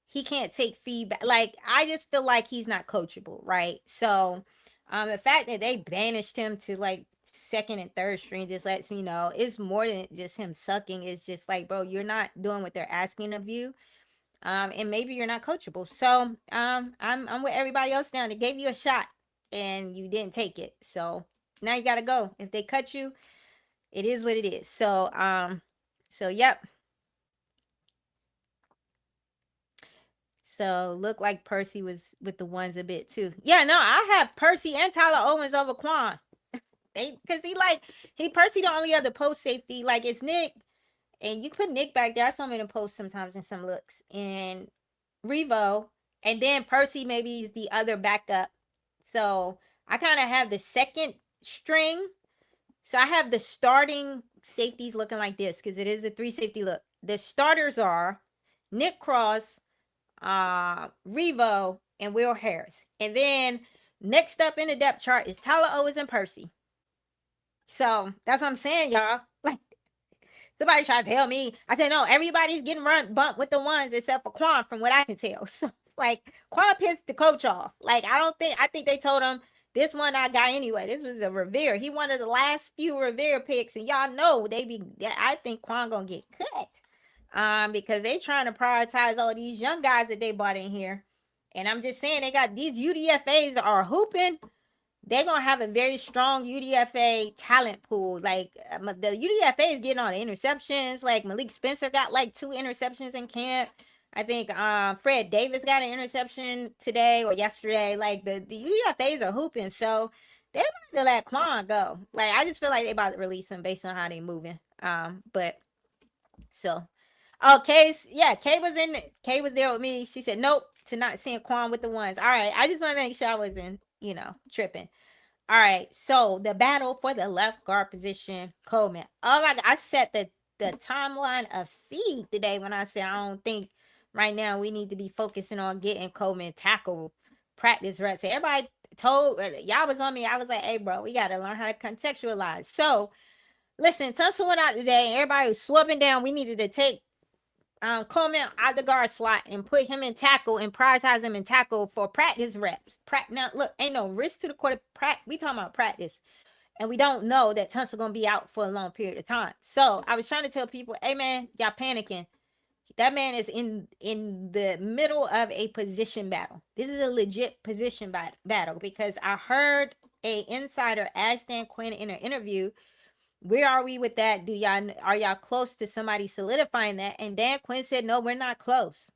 He can't take feedback. Like, I just feel like he's not coachable, right? So, the fact that they banished him to like second and third string just lets me know it's more than just him sucking. It's just like, bro, you're not doing what they're asking of you. And maybe you're not coachable. So, I'm with everybody else now. They gave you a shot and you didn't take it. So now you gotta go. If they cut you, it is what it is. So yep. So look like Percy was with the ones a bit too. Yeah, no, I have Percy and Tyler Owens over Quan. Because he Percy the only other post safety. Like, it's Nick, and you put Nick back there. I saw him in the post sometimes in some looks, and Revo, and then Percy maybe is the other backup. So I kind of have the second string. So I have the starting safeties looking like this because it is a 3 safety look. The starters are Nick Cross, Revo, and Will Harris. And then next up in the depth chart is Tyler Owens and Percy. So that's what I'm saying, y'all. Like, somebody tried to tell me. I said, no, everybody's getting bumped with the ones except for Quan, from what I can tell. So it's like Quan pissed the coach off. Like, I think they told him this one I got anyway. This was a Revere. He one of the last few Revere picks, and y'all know I think Quan gonna get cut. Because they trying to prioritize all these young guys that they bought in here. And I'm just saying, they got these UDFAs are hooping. They're gonna have a very strong UDFA talent pool. Like, the UDFA is getting all the interceptions. Like, Malik Spencer got like 2 interceptions in camp. I think Fred Davis got an interception today or yesterday. Like, the UDFAs are hooping, so they're about to let Quan go. Like, I just feel like they about to release him based on how they moving. But so, oh, Kay was there with me. She said nope to not seeing Quan with the ones. All right, I just want to make sure I wasn't tripping. All right, so the battle for the left guard position, Coleman. Oh my God, I set the timeline of feed today when I said I don't think right now we need to be focusing on getting Coleman tackle practice reps. Everybody told y'all was on me. I was like, hey bro, we got to learn how to contextualize. So listen, Tunsil went out today. Everybody was swapping down. We needed to take Coleman out the guard slot and put him in tackle and prioritize him in tackle for practice reps. Now, look, ain't no risk to the quarter. We talking about practice. And we don't know that Tunsil going to be out for a long period of time. So I was trying to tell people, hey, man, y'all panicking. That man is in the middle of a position battle. This is a legit position battle because I heard a insider ask Dan Quinn in an interview, where are we with that? Are y'all close to somebody solidifying that? And Dan Quinn said, no, we're not close.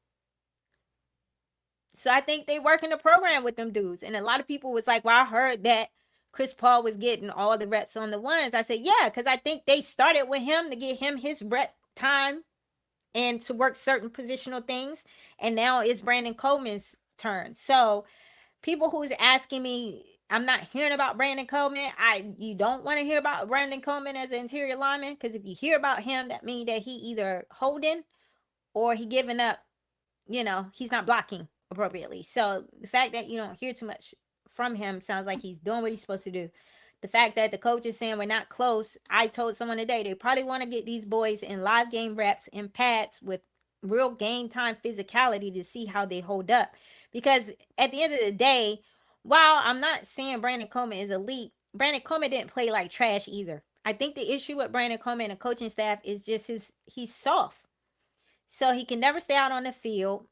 So I think they work in the program with them dudes. And a lot of people was like, well, I heard that Chris Paul was getting all the reps on the ones. I said, yeah, because I think they started with him to get him his rep time and to work certain positional things. And now it's Brandon Coleman's turn. So people who's asking me, I'm not hearing about Brandon Coleman. You don't want to hear about Brandon Coleman as an interior lineman, because if you hear about him, that means that he either holding or he giving up. He's not blocking appropriately. So the fact that you don't hear too much from him sounds like he's doing what he's supposed to do. The fact that the coach is saying we're not close, I told someone today they probably want to get these boys in live game reps and pads with real game time physicality to see how they hold up. Because at the end of the day, while I'm not saying Brandon Coleman is elite, Brandon Coleman didn't play like trash either. I think the issue with Brandon Coleman and the coaching staff is just he's soft. So he can never stay out on the field.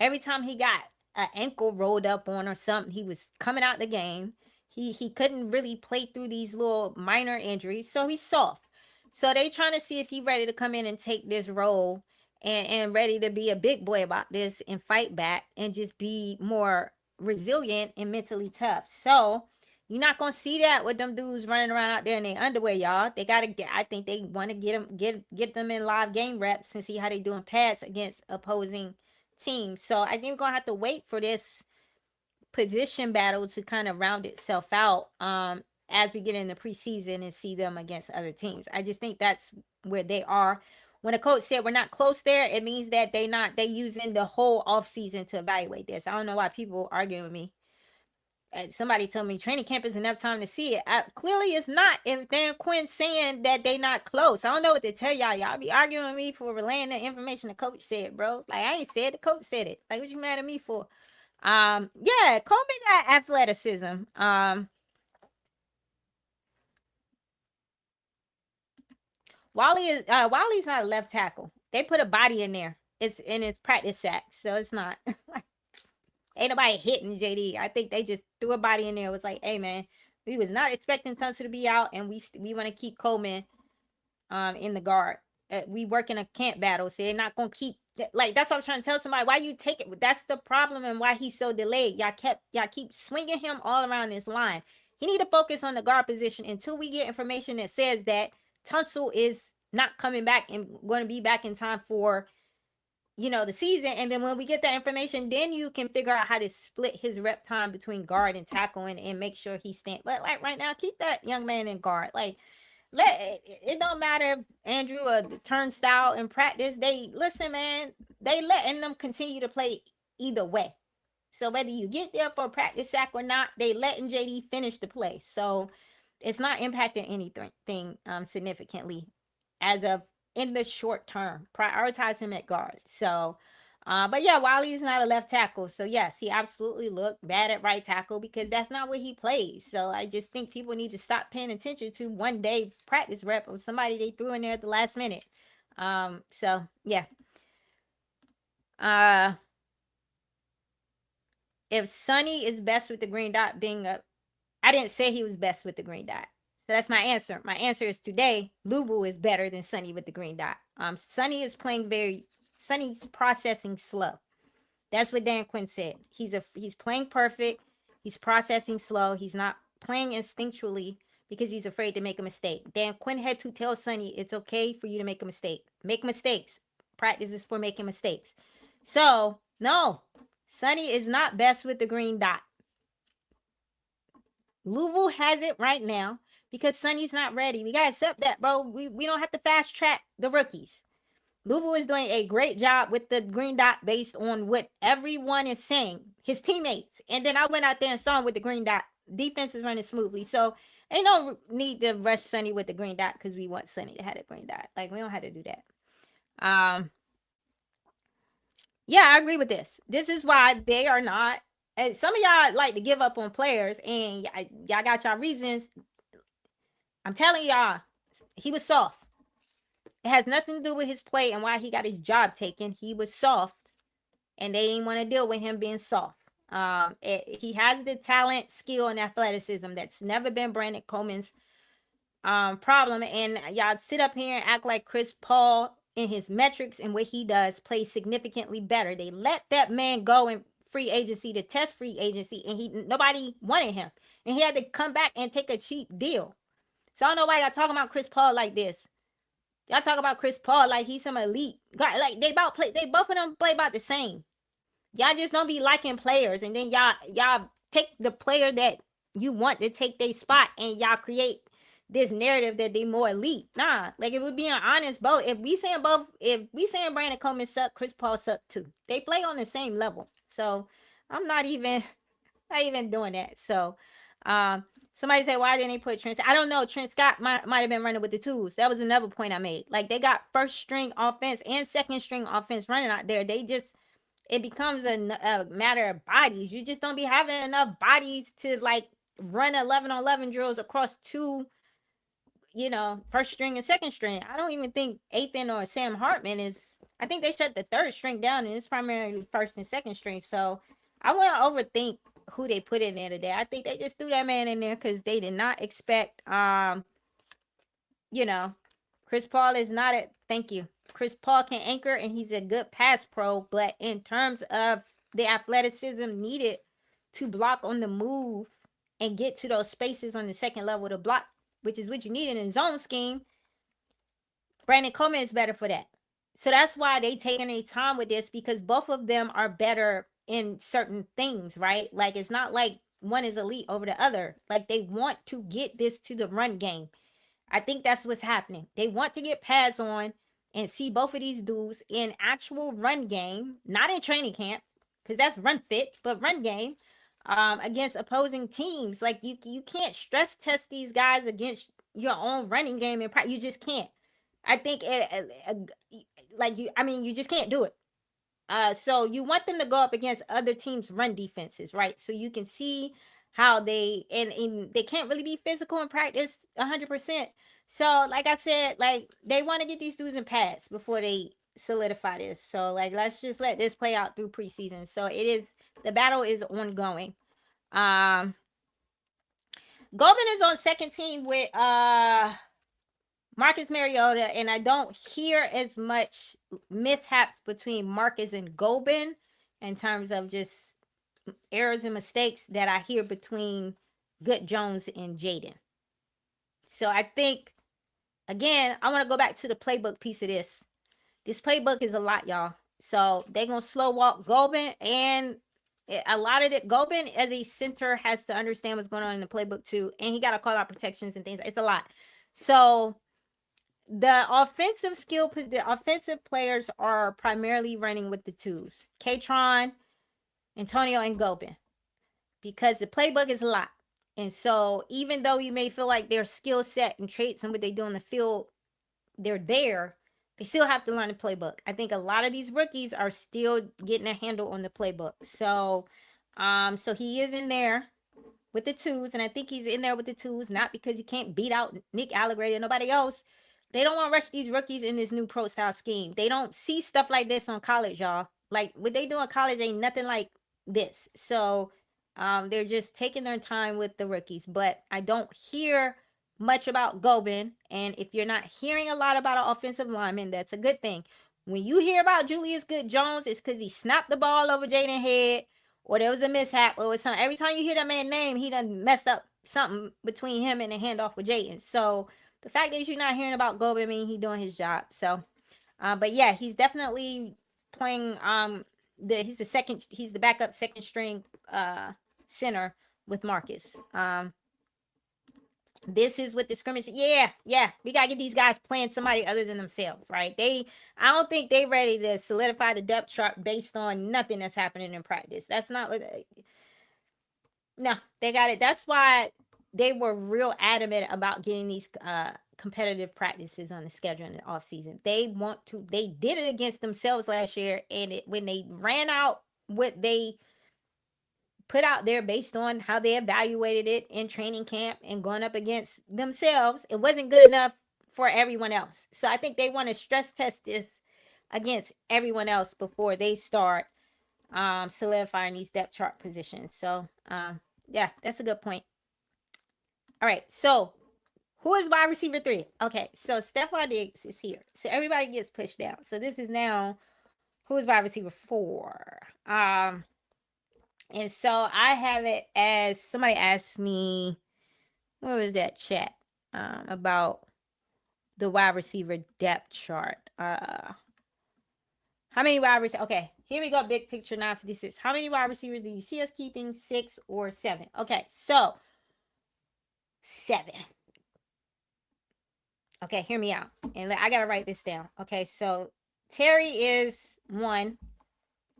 Every time he got an ankle rolled up on or something, he was coming out the game. He couldn't really play through these little minor injuries, so he's soft. So they trying to see if he's ready to come in and take this role and ready to be a big boy about this and fight back and just be more resilient and mentally tough. So You're not gonna see that with them dudes running around out there in their underwear, y'all. They gotta get. I think they want to get them in live game reps and see how they doing pads against opposing teams. So I think we're gonna have to wait for this position battle to kind of round itself out as we get in the preseason and see them against other teams. I just think that's where they are. When a coach said we're not close there, it means that they using the whole off season to evaluate this. I don't know why people arguing with me. Somebody told me training camp is enough time to see it. Clearly, it's not. If Dan Quinn's saying that they not close, I don't know what to tell y'all. Y'all be arguing with me for relaying the information the coach said, bro. Like I ain't said, the coach said it. Like what you mad at me for? Yeah, Coleman got athleticism. Wally's not a left tackle. They put a body in there. It's in his practice sack, so it's not. Ain't nobody hitting JD. I think they just threw a body in there. It was like, hey man, we was not expecting Tunsil to be out, and we want to keep Coleman in the guard. We work in a camp battle, so they're not gonna keep like that's what I'm trying to tell somebody. Why you take it? That's the problem and why he's so delayed. Y'all keep swinging him all around this line. He need to focus on the guard position until we get information that says that Tunsil is not coming back and going to be back in time for the season. And then when we get that information, then you can figure out how to split his rep time between guard and tackle and make sure he stand. But like right now, keep that young man in guard. Like it don't matter if Andrew or the turnstile in practice. They listen, man. They letting them continue to play either way. So whether you get there for a practice sack or not, they letting JD finish the play. So it's not impacting anything significantly as of in the short term. Prioritize him at guard. So but yeah, Wiley's not a left tackle. So yes, he absolutely looked bad at right tackle because that's not what he plays. So I just think people need to stop paying attention to one day practice rep of somebody they threw in there at the last minute. So yeah. If Sonny is best with the green dot being up, I didn't say he was best with the green dot. So that's my answer. My answer is today, Louisville is better than Sonny with the green dot. Sonny is playing Sonny's processing slow. That's what Dan Quinn said. He's playing perfect. He's processing slow. He's not playing instinctually because he's afraid to make a mistake. Dan Quinn had to tell Sonny it's okay for you to make a mistake. Make mistakes. Practice is for making mistakes. So, no, Sonny is not best with the green dot. Louisville has it right now because Sonny's not ready. We got to accept that, bro. We don't have to fast track the rookies. Louisville is doing a great job with the green dot based on what everyone is saying, his teammates. And then I went out there and saw him with the green dot. Defense is running smoothly. So ain't no need to rush Sonny with the green dot because we want Sonny to have the green dot. Like, we don't have to do that. Yeah, I agree with this. This is why they are not. And some of y'all like to give up on players, and y'all got y'all reasons. I'm telling y'all, he was soft. It has nothing to do with his play and why he got his job taken. He was soft, and they didn't want to deal with him being soft. He has the talent, skill, and athleticism that's never been Brandon Coleman's problem. And y'all sit up here and act like Chris Paul in his metrics and what he does plays significantly better. They let that man go in free agency to test free agency, and nobody wanted him, and he had to come back and take a cheap deal. So I don't know why y'all talking about Chris Paul like this. Y'all talk about Chris Paul like he's some elite guy. Like they both of them play about the same. Y'all just don't be liking players, and then y'all take the player that you want to take their spot, and y'all create this narrative that they more elite. Nah, like if we're being honest, if we saying Brandon Coleman suck, Chris Paul suck too. They play on the same level. So I'm not even doing that. So somebody say, why didn't they put Trent? I don't know. Trent Scott might have been running with the twos. That was another point I made. Like they got first string offense and second string offense running out there. It becomes a matter of bodies. You just don't be having enough bodies to like run 11 on 11 drills across two, first string and second string. I don't even think Athan or Sam Hartman is. I think they shut the third string down, and it's primarily first and second string. So I wouldn't overthink who they put in there today. I think they just threw that man in there because they did not expect, Chris Paul is not a. Thank you. Chris Paul can anchor, and he's a good pass pro, but in terms of the athleticism needed to block on the move and get to those spaces on the second level to block, which is what you need in a zone scheme, Brandon Coleman is better for that. So that's why they taking their time with this, because both of them are better in certain things, right? Like, it's not like one is elite over the other. Like, they want to get this to the run game. I think that's what's happening. They want to get pads on and see both of these dudes in actual run game, not in training camp, because that's run fit, but run game against opposing teams. Like, you can't stress test these guys against your own running game and you just can't. I think you just can't do it. So you want them to go up against other teams' run defenses, right? So you can see how and they can't really be physical in practice 100%. So like I said, like, they want to get these dudes in pads before they solidify this. So like, let's just let this play out through preseason. So the battle is ongoing. Um Goldman is on second team with Marcus Mariota, and I don't hear as much mishaps between Marcus and Goldman in terms of just errors and mistakes that I hear between Good Jones and Jaden. So I think, again, I want to go back to the playbook piece of this. This playbook is a lot, y'all. So they're going to slow walk Goldman, and a lot of it, Goldman as a center has to understand what's going on in the playbook too, and he got to call out protections and things. It's a lot. So the offensive players are primarily running with the twos, Katron, Antonio, and Goldman, because the playbook is a lot. And so even though you may feel like their skill set and traits and what they do on the field, they're there, they still have to learn the playbook. I think a lot of these rookies are still getting a handle on the playbook. So he is in there with the twos, and I think he's in there with the twos, not because he can't beat out Nick Allegretti or nobody else. They don't want to rush these rookies in this new pro style scheme. They don't see stuff like this on college, y'all. Like, what they do in college ain't nothing like this. So they're just taking their time with the rookies. But I don't hear much about Gobin. And if you're not hearing a lot about an offensive lineman, that's a good thing. When you hear about Julius Good Jones, it's because he snapped the ball over Jaden head, or there was a mishap, or something. Every time you hear that man's name, he done messed up something between him and the handoff with Jaden. So the fact that you're not hearing about Gobe means he's doing his job. So, but yeah, he's definitely playing. He's the backup second string center with Marcus. This is what the scrimmage. Yeah, we gotta get these guys playing somebody other than themselves, right? I don't think they ready to solidify the depth chart based on nothing that's happening in practice. That's not what. No, they got it. That's why they were real adamant about getting these competitive practices on the schedule in the offseason. They did it against themselves last year, and when they ran out what they put out there based on how they evaluated it in training camp and going up against themselves, it wasn't good enough for everyone else. So I think they want to stress test this against everyone else before they start solidifying these depth chart positions. So yeah, that's a good point. All right, so who is wide receiver 3? Okay, so Stefon Diggs is here. So everybody gets pushed down. So this is now who is wide receiver 4. And so I have it as somebody asked me, what was that chat? About the wide receiver depth chart. How many wide receivers? Okay, here we go. Big picture 956. How many wide receivers do you see us keeping? 6 or 7? Okay, so 7. Okay, hear me out. And I got to write this down. Okay, so Terry is 1.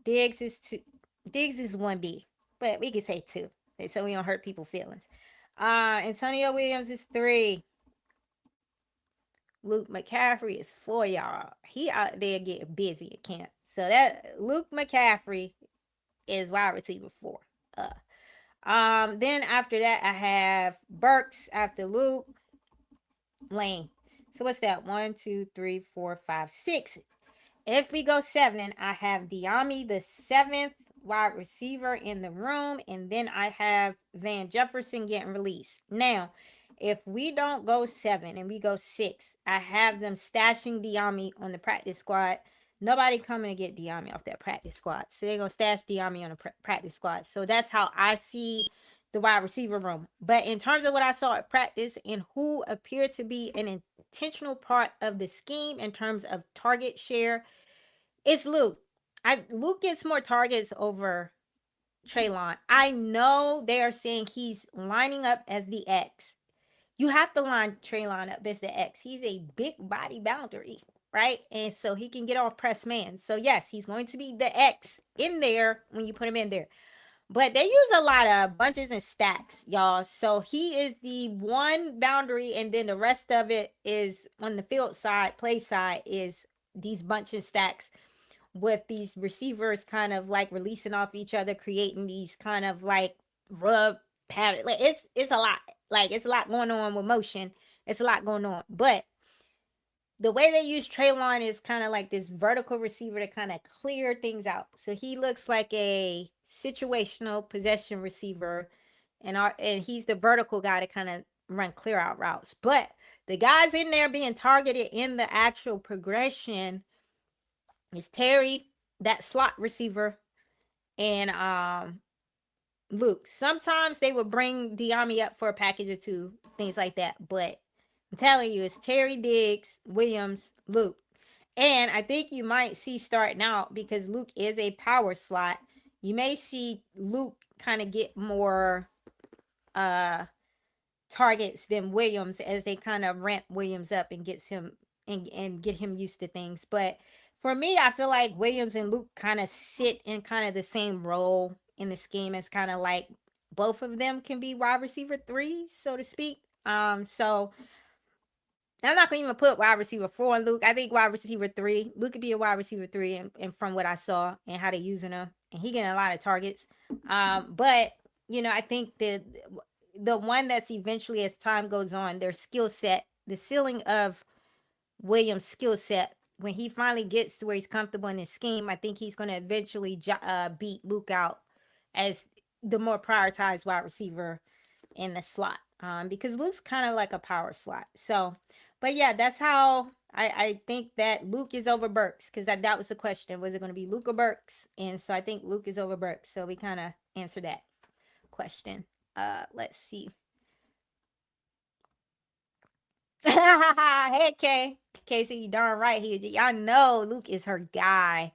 Diggs is 2. Diggs is 1B. But we could say 2. So we don't hurt people's feelings. Antonio Williams is 3. Luke McCaffrey is 4, y'all. He out there getting busy at camp. So that Luke McCaffrey is wide receiver 4. Then after that, I have Burks after Luke. Lane. So what's that? 1, 2, 3, 4, 5, 6. If we go 7, I have Diami, the 7th wide receiver in the room, and then I have Van Jefferson getting released. Now, if we don't go 7 and we go 6, I have them stashing Diami on the practice squad. Nobody coming to get Diami off that practice squad. So they're going to stash Diami on the practice squad. So that's how I see the wide receiver room. But in terms of what I saw at practice and who appeared to be an intentional part of the scheme in terms of target share, it's Luke. Luke gets more targets over Treylon. I know they are saying he's lining up as the X. You have to line Treylon up as the X. He's a big body boundary, right? And so he can get off press man. So yes, he's going to be the X in there when you put him in there. But they use a lot of bunches and stacks, y'all. So he is the one boundary, and then the rest of it is on the field side, play side, is these bunches stacks with these receivers kind of like releasing off each other, creating these kind of like rub pattern. Like it's a lot. Like it's a lot going on with motion. It's a lot going on. But the way they use Treylon is kind of like this vertical receiver to kind of clear things out. So he looks like a situational possession receiver, and he's the vertical guy to kind of run clear out routes. But the guys in there being targeted in the actual progression is Terry, that slot receiver, and Luke. Sometimes they would bring Diami up for a package or two, things like that. But I'm telling you, it's Terry, Diggs, Williams, Luke. And I think you might see starting out, because Luke is a power slot, you may see Luke kind of get more targets than Williams as they kind of ramp Williams up and gets him and get him used to things. But for me, I feel like Williams and Luke kind of sit in kind of the same role in the scheme, as kind of like both of them can be wide receiver 3, so to speak. So I'm not gonna even put wide receiver 4 on Luke. I think wide receiver 3. Luke could be a wide receiver 3, and from what I saw and how they're using him, and he getting a lot of targets. But I think the one that's eventually, as time goes on, their skill set, the ceiling of Williams' skill set, when he finally gets to where he's comfortable in his scheme, I think he's going to eventually beat Luke out as the more prioritized wide receiver in the slot, because Luke's kind of like a power slot. So, but yeah, that's how I think that Luke is over Burks, because that was the question. Was it going to be Luke or Burks? And so I think Luke is over Burks. So we kind of answered that question. Let's see. Hey, Kay. Casey, you darn right. Y'all know Luke is her guy.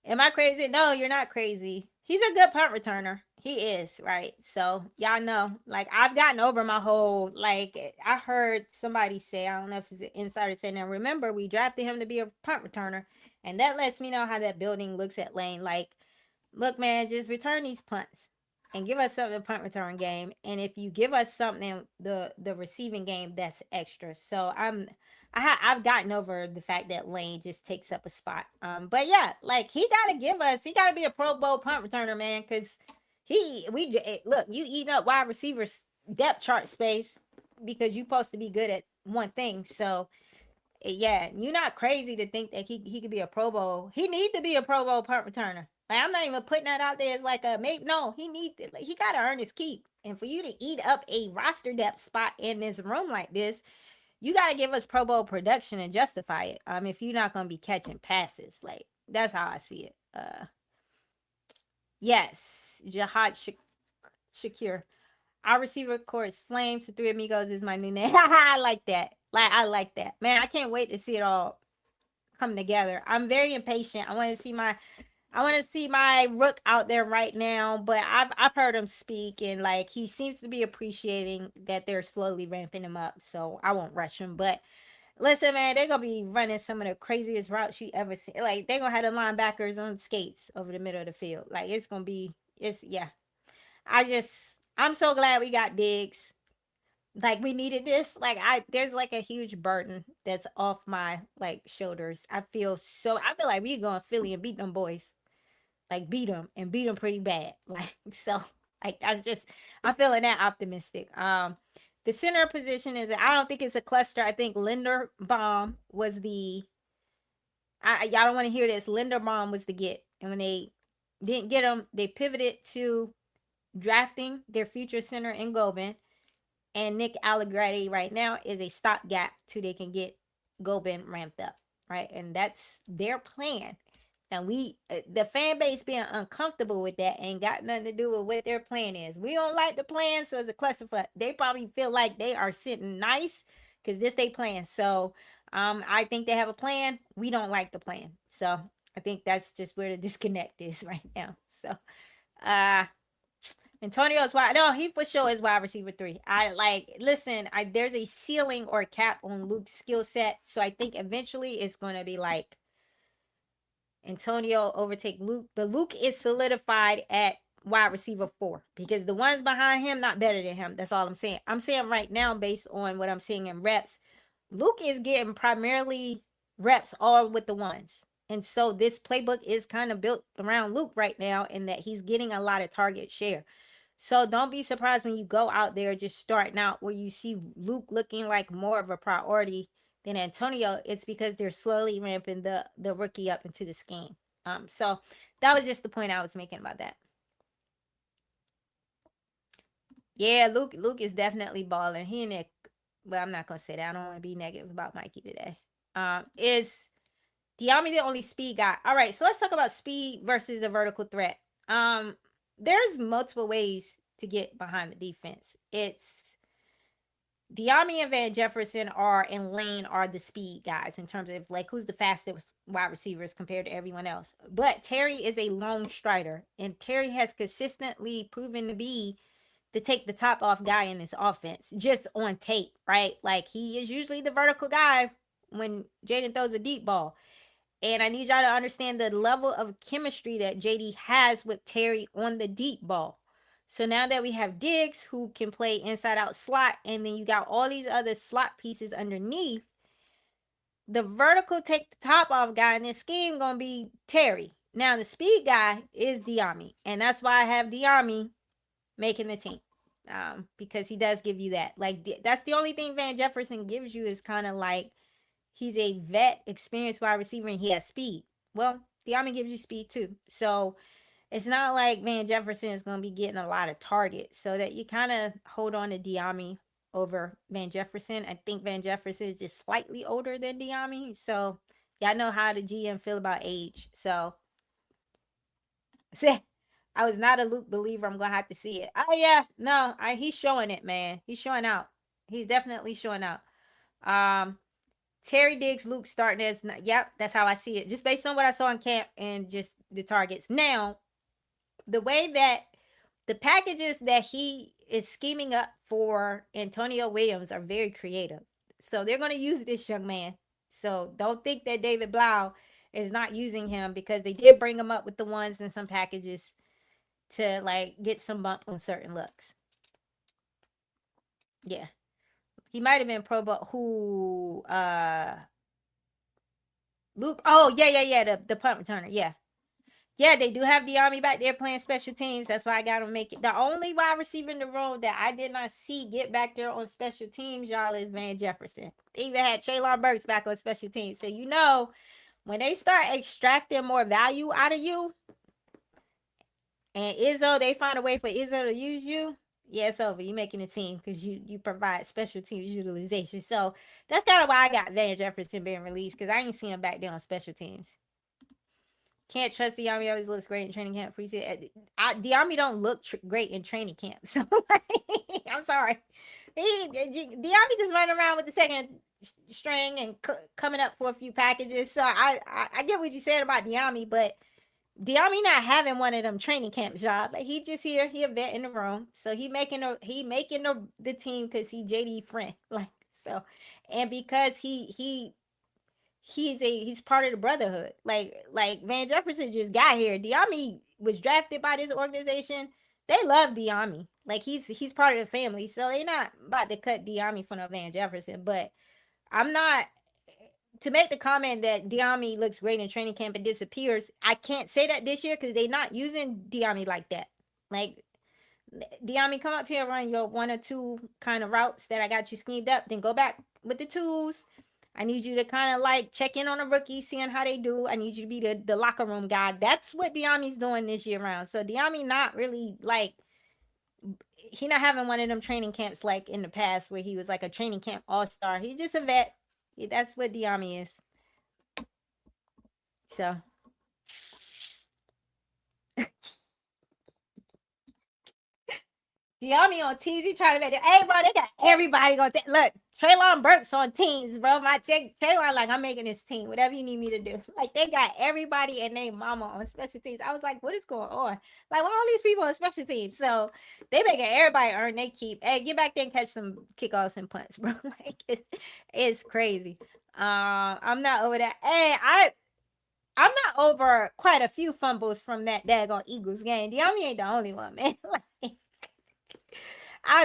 Am I crazy? No, you're not crazy. He's a good punt returner. He is, right? So y'all know, like, I've gotten over my whole, like, I heard somebody say, I don't know if it's an insider saying, now remember, we drafted him to be a punt returner, and that lets me know how that building looks at Lane. Like, look, man, just return these punts and give us something, punt return game. And if you give us something, the receiving game, that's extra. So I've gotten over the fact that Lane just takes up a spot. But yeah, like, he gotta be a Pro Bowl punt returner, man, because look, you eating up wide receivers depth chart space because you're supposed to be good at one thing. So yeah, you're not crazy to think that he could be a Pro Bowl. He needs to be a Pro Bowl punt returner. Like, I'm not even putting that out there as like a maybe. No, he got to earn his keep. And for you to eat up a roster depth spot in this room like this, you got to give us Pro Bowl production and justify it. If you're not going to be catching passes, like, that's how I see it. Yes, Jihad Shakir. Our receiver core is Flames. The Three Amigos is my new name. I like that. I like that. Man, I can't wait to see it all come together. I'm very impatient. I want to see my rook out there right now, but I've heard him speak, and like, he seems to be appreciating that they're slowly ramping him up. So I won't rush him. But listen, man, they're gonna be running some of the craziest routes you ever see. Like, they're gonna have the linebackers on skates over the middle of the field. Like, yeah. I'm so glad we got Diggs. Like, we needed this. Like, there's like a huge burden that's off my like shoulders. I feel like we going Philly and beat them boys. Like, beat them pretty bad. Like, so, like, I'm feeling that optimistic. The center position I don't think it's a cluster. I think Linderbaum was y'all don't want to hear this. Linderbaum was the get. And when they didn't get him, they pivoted to drafting their future center in Gobin. And Nick Allegretti right now is a stopgap till they can get Gobin ramped up, right? And that's their plan. And the fan base being uncomfortable with that ain't got nothing to do with what their plan is. We don't like the plan, so it's a clusterfuck. They probably feel like they are sitting nice because this they plan. So I think they have a plan. We don't like the plan. So I think that's just where the disconnect is right now. So uh Antonio's wide. No, he for sure is wide receiver 3. I like listen, there's a ceiling or cap on Luke's skill set. So I think eventually it's gonna be like Antonio overtake Luke, but Luke is solidified at wide receiver 4 because the ones behind him not better than him. That's all I'm saying. I'm saying right now, based on what I'm seeing in reps, Luke is getting primarily reps all with the ones. And so this playbook is kind of built around Luke right now in that he's getting a lot of target share. So don't be surprised when you go out there just starting out where you see Luke looking like more of a priority than Antonio. It's because they're slowly ramping the rookie up into the scheme. So that was just the point I was making about that. Yeah, Luke is definitely balling. He in there. Well, I'm not gonna say that. I don't want to be negative about Mikey today. Is Diami the only speed guy? All right, so let's talk about speed versus a vertical threat. There's multiple ways to get behind the defense. It's Diami and Van Jefferson are the speed guys in terms of like who's the fastest wide receivers compared to everyone else. But Terry is a long strider, and Terry has consistently proven to be the take the top off guy in this offense, just on tape, right? Like he is usually the vertical guy when Jaden throws a deep ball. And I need y'all to understand the level of chemistry that JD has with Terry on the deep ball. So now that we have Diggs who can play inside out slot, and then you got all these other slot pieces underneath, the vertical take the top off guy in this scheme gonna be Terry. Now the speed guy is Diami, and that's why I have Diami making the team. Because he does give you that. Like that's the only thing Van Jefferson gives you is kind of like he's a vet, experienced wide receiver, and he has speed. Well, Diami gives you speed too. So it's not like Van Jefferson is going to be getting a lot of targets. So that you kind of hold on to Diami over Van Jefferson. I think Van Jefferson is just slightly older than Diami. So y'all know how the GM feel about age. So I was not a Luke believer. I'm going to have to see it. Oh, yeah. No, he's showing it, man. He's showing out. He's definitely showing out. Terry Diggs, Luke starting as, yep, that's how I see it. Just based on what I saw in camp and just the targets. Now, the way that the packages that he is scheming up for Antonio Williams are very creative. So they're going to use this young man. So don't think that David Blau is not using him because they did bring him up with the ones and some packages to like get some bump on certain looks. Yeah. He might have been pro, but who Luke. Oh, yeah. The punt returner. Yeah. Yeah, they do have Diami back there playing special teams. That's why I got to make it. The only wide receiver in the room that I did not see get back there on special teams, y'all, is Van Jefferson. They even had Treylon Burks back on special teams. So, you know, when they start extracting more value out of you, and Izzo, they find a way for Izzo to use you, yeah, it's over. You making a team because you provide special teams utilization. So that's kind of why I got Van Jefferson being released because I ain't seen him back there on special teams. Can't trust Diami. Always looks great in training camp. Diami don't look great in training camp. So I'm sorry. Diami just running around with the second string and coming up for a few packages. So I get what you said about Diami, but Diami not having one of them training camp jobs. Like he just here, he a vet in the room. So he making the team because he JD friend. Like so, and because he's part of the brotherhood. Like Van Jefferson just got here. Diami was drafted by this organization. They love Diami. Like he's part of the family. So they're not about to cut Diami from Van Jefferson. But I'm not to make the comment that Diami looks great in training camp and disappears. I can't say that this year because they're not using Diami like that. Like Diami, come up here, run your 1 or 2 kind of routes that I got you schemed up. Then go back with the twos. I need you to kind of like check in on the rookies, seeing how they do. I need you to be the locker room guy. That's what Diami's doing this year round. So Diami not really like he not having one of them training camps like in the past where he was like a training camp all-star. He's just a vet. That's what Diami is. So Yami on teams. He trying to make it. Hey, bro, they got everybody gonna take. Look, Traylon Burks on teams, bro. My Traylon, like, I'm making this team. Whatever you need me to do. Like, they got everybody and they mama on special teams. I was like, what is going on? Like, all these people on special teams. So they making everybody earn they keep. Hey, get back there and catch some kickoffs and punts, bro. Like, it's crazy. I'm not over that. Hey, I'm not over quite a few fumbles from that daggone Eagles game. Diami ain't the only one, man. Like,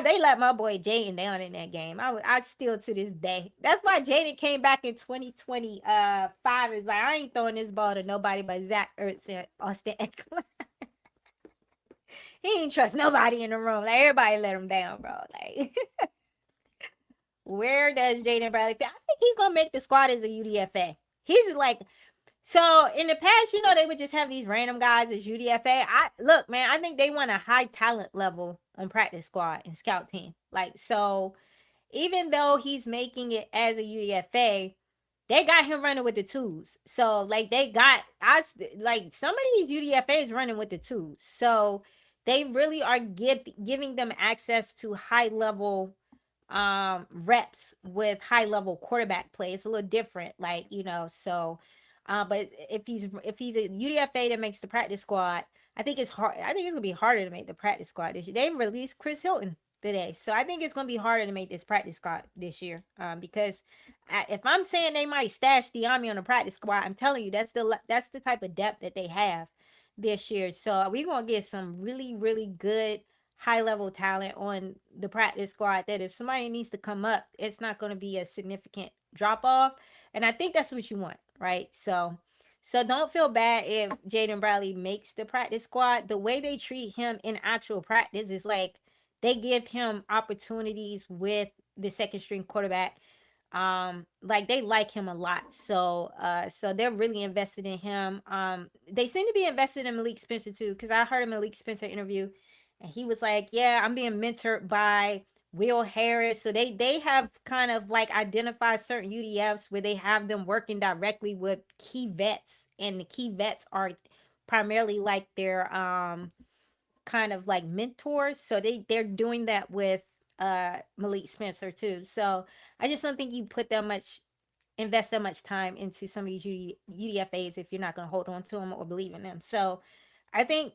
they let my boy Jaden down in that game. I still to this day. That's why Jaden came back in 2025. Is like, I ain't throwing this ball to nobody but Zach Ertz and Austin Eckler. He ain't trust nobody in the room. Like, everybody let him down, bro. Like, where does Jaden Bradley fit? I think he's gonna make the squad as a UDFA. He's like, so in the past, they would just have these random guys as UDFA. Look, man, I think they want a high talent level on practice squad and scout team. Like, so even though he's making it as a UDFA, they got him running with the twos. So like some of these UDFAs running with the twos. So they really are giving them access to high level reps with high level quarterback play. It's a little different, like, so but if he's a UDFA that makes the practice squad, I think it's hard. I think it's gonna be harder to make the practice squad this year. They released Chris Hilton today, so I think it's gonna be harder to make this practice squad this year. Because if I'm saying they might stash Diami on the practice squad, I'm telling you that's the type of depth that they have this year. So we're gonna get some really, really good high level talent on the practice squad. That if somebody needs to come up, it's not gonna be a significant drop off. And I think that's what you want, right? So don't feel bad if Jaden Bradley makes the practice squad. The way they treat him in actual practice is like they give him opportunities with the second string quarterback. Like they like him a lot. So they're really invested in him. They seem to be invested in Malik Spencer too, because I heard a Malik Spencer interview and he was like, yeah, I'm being mentored by Will Harris. So they have kind of like identified certain UDFs where they have them working directly with key vets, and the key vets are primarily like their kind of like mentors. So they're doing that with Malik Spencer too. So I just don't think you invest that much time into some of these UDFAs if you're not going to hold on to them or believe in them. So I think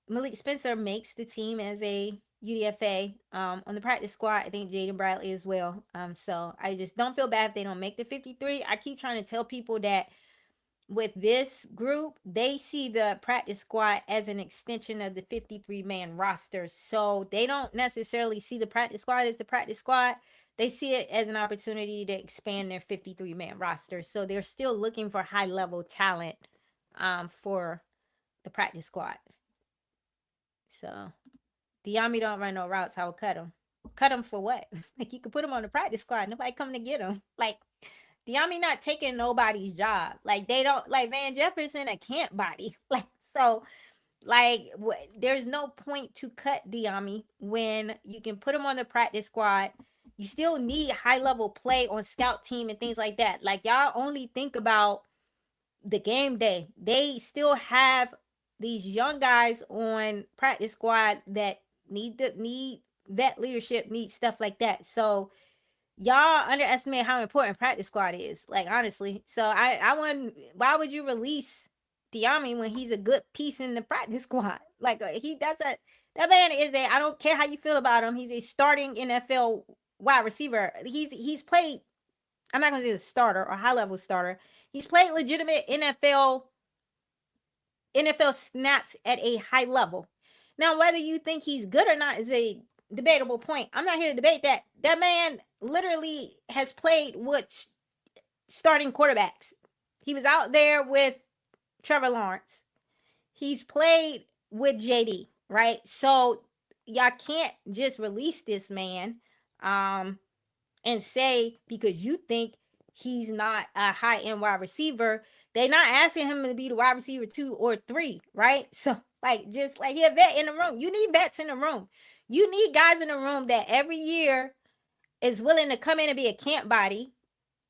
Malik Spencer makes the team as a UDFA on the practice squad. I think Jaden Bradley as well. So I just don't feel bad if they don't make the 53. I keep trying to tell people that with this group, they see the practice squad as an extension of the 53-man roster. So they don't necessarily see the practice squad as the practice squad. They see it as an opportunity to expand their 53-man roster. So they're still looking for high-level talent for the practice squad. So Diami don't run no routes. I would cut him. Cut him for what? Like, you could put him on the practice squad. Nobody come to get him. Like, Diami not taking nobody's job. Like, they don't, like, Van Jefferson a camp body. Like, so, like, there's no point to cut Diami when you can put him on the practice squad. You still need high level play on scout team and things like that. Like, y'all only think about the game day. They still have these young guys on practice squad that need vet leadership, need stuff like that. So y'all underestimate how important practice squad is, like, honestly. So I wouldn't. Why would you release Diami when he's a good piece in the practice squad? Like, that man is a, I don't care how you feel about him, he's a starting NFL wide receiver. He's played, I'm not gonna say a starter or high level starter. He's played legitimate NFL snaps at a high level. Now, whether you think he's good or not is a debatable point. I'm not here to debate that. That man literally has played with starting quarterbacks. He was out there with Trevor Lawrence. He's played with JD, right? So y'all can't just release this man and say because you think he's not a high-end wide receiver, they're not asking him to be the wide receiver 2 or 3, right? So, like, just like, he a vet in the room. You need vets in the room. You need guys in the room that every year is willing to come in and be a camp body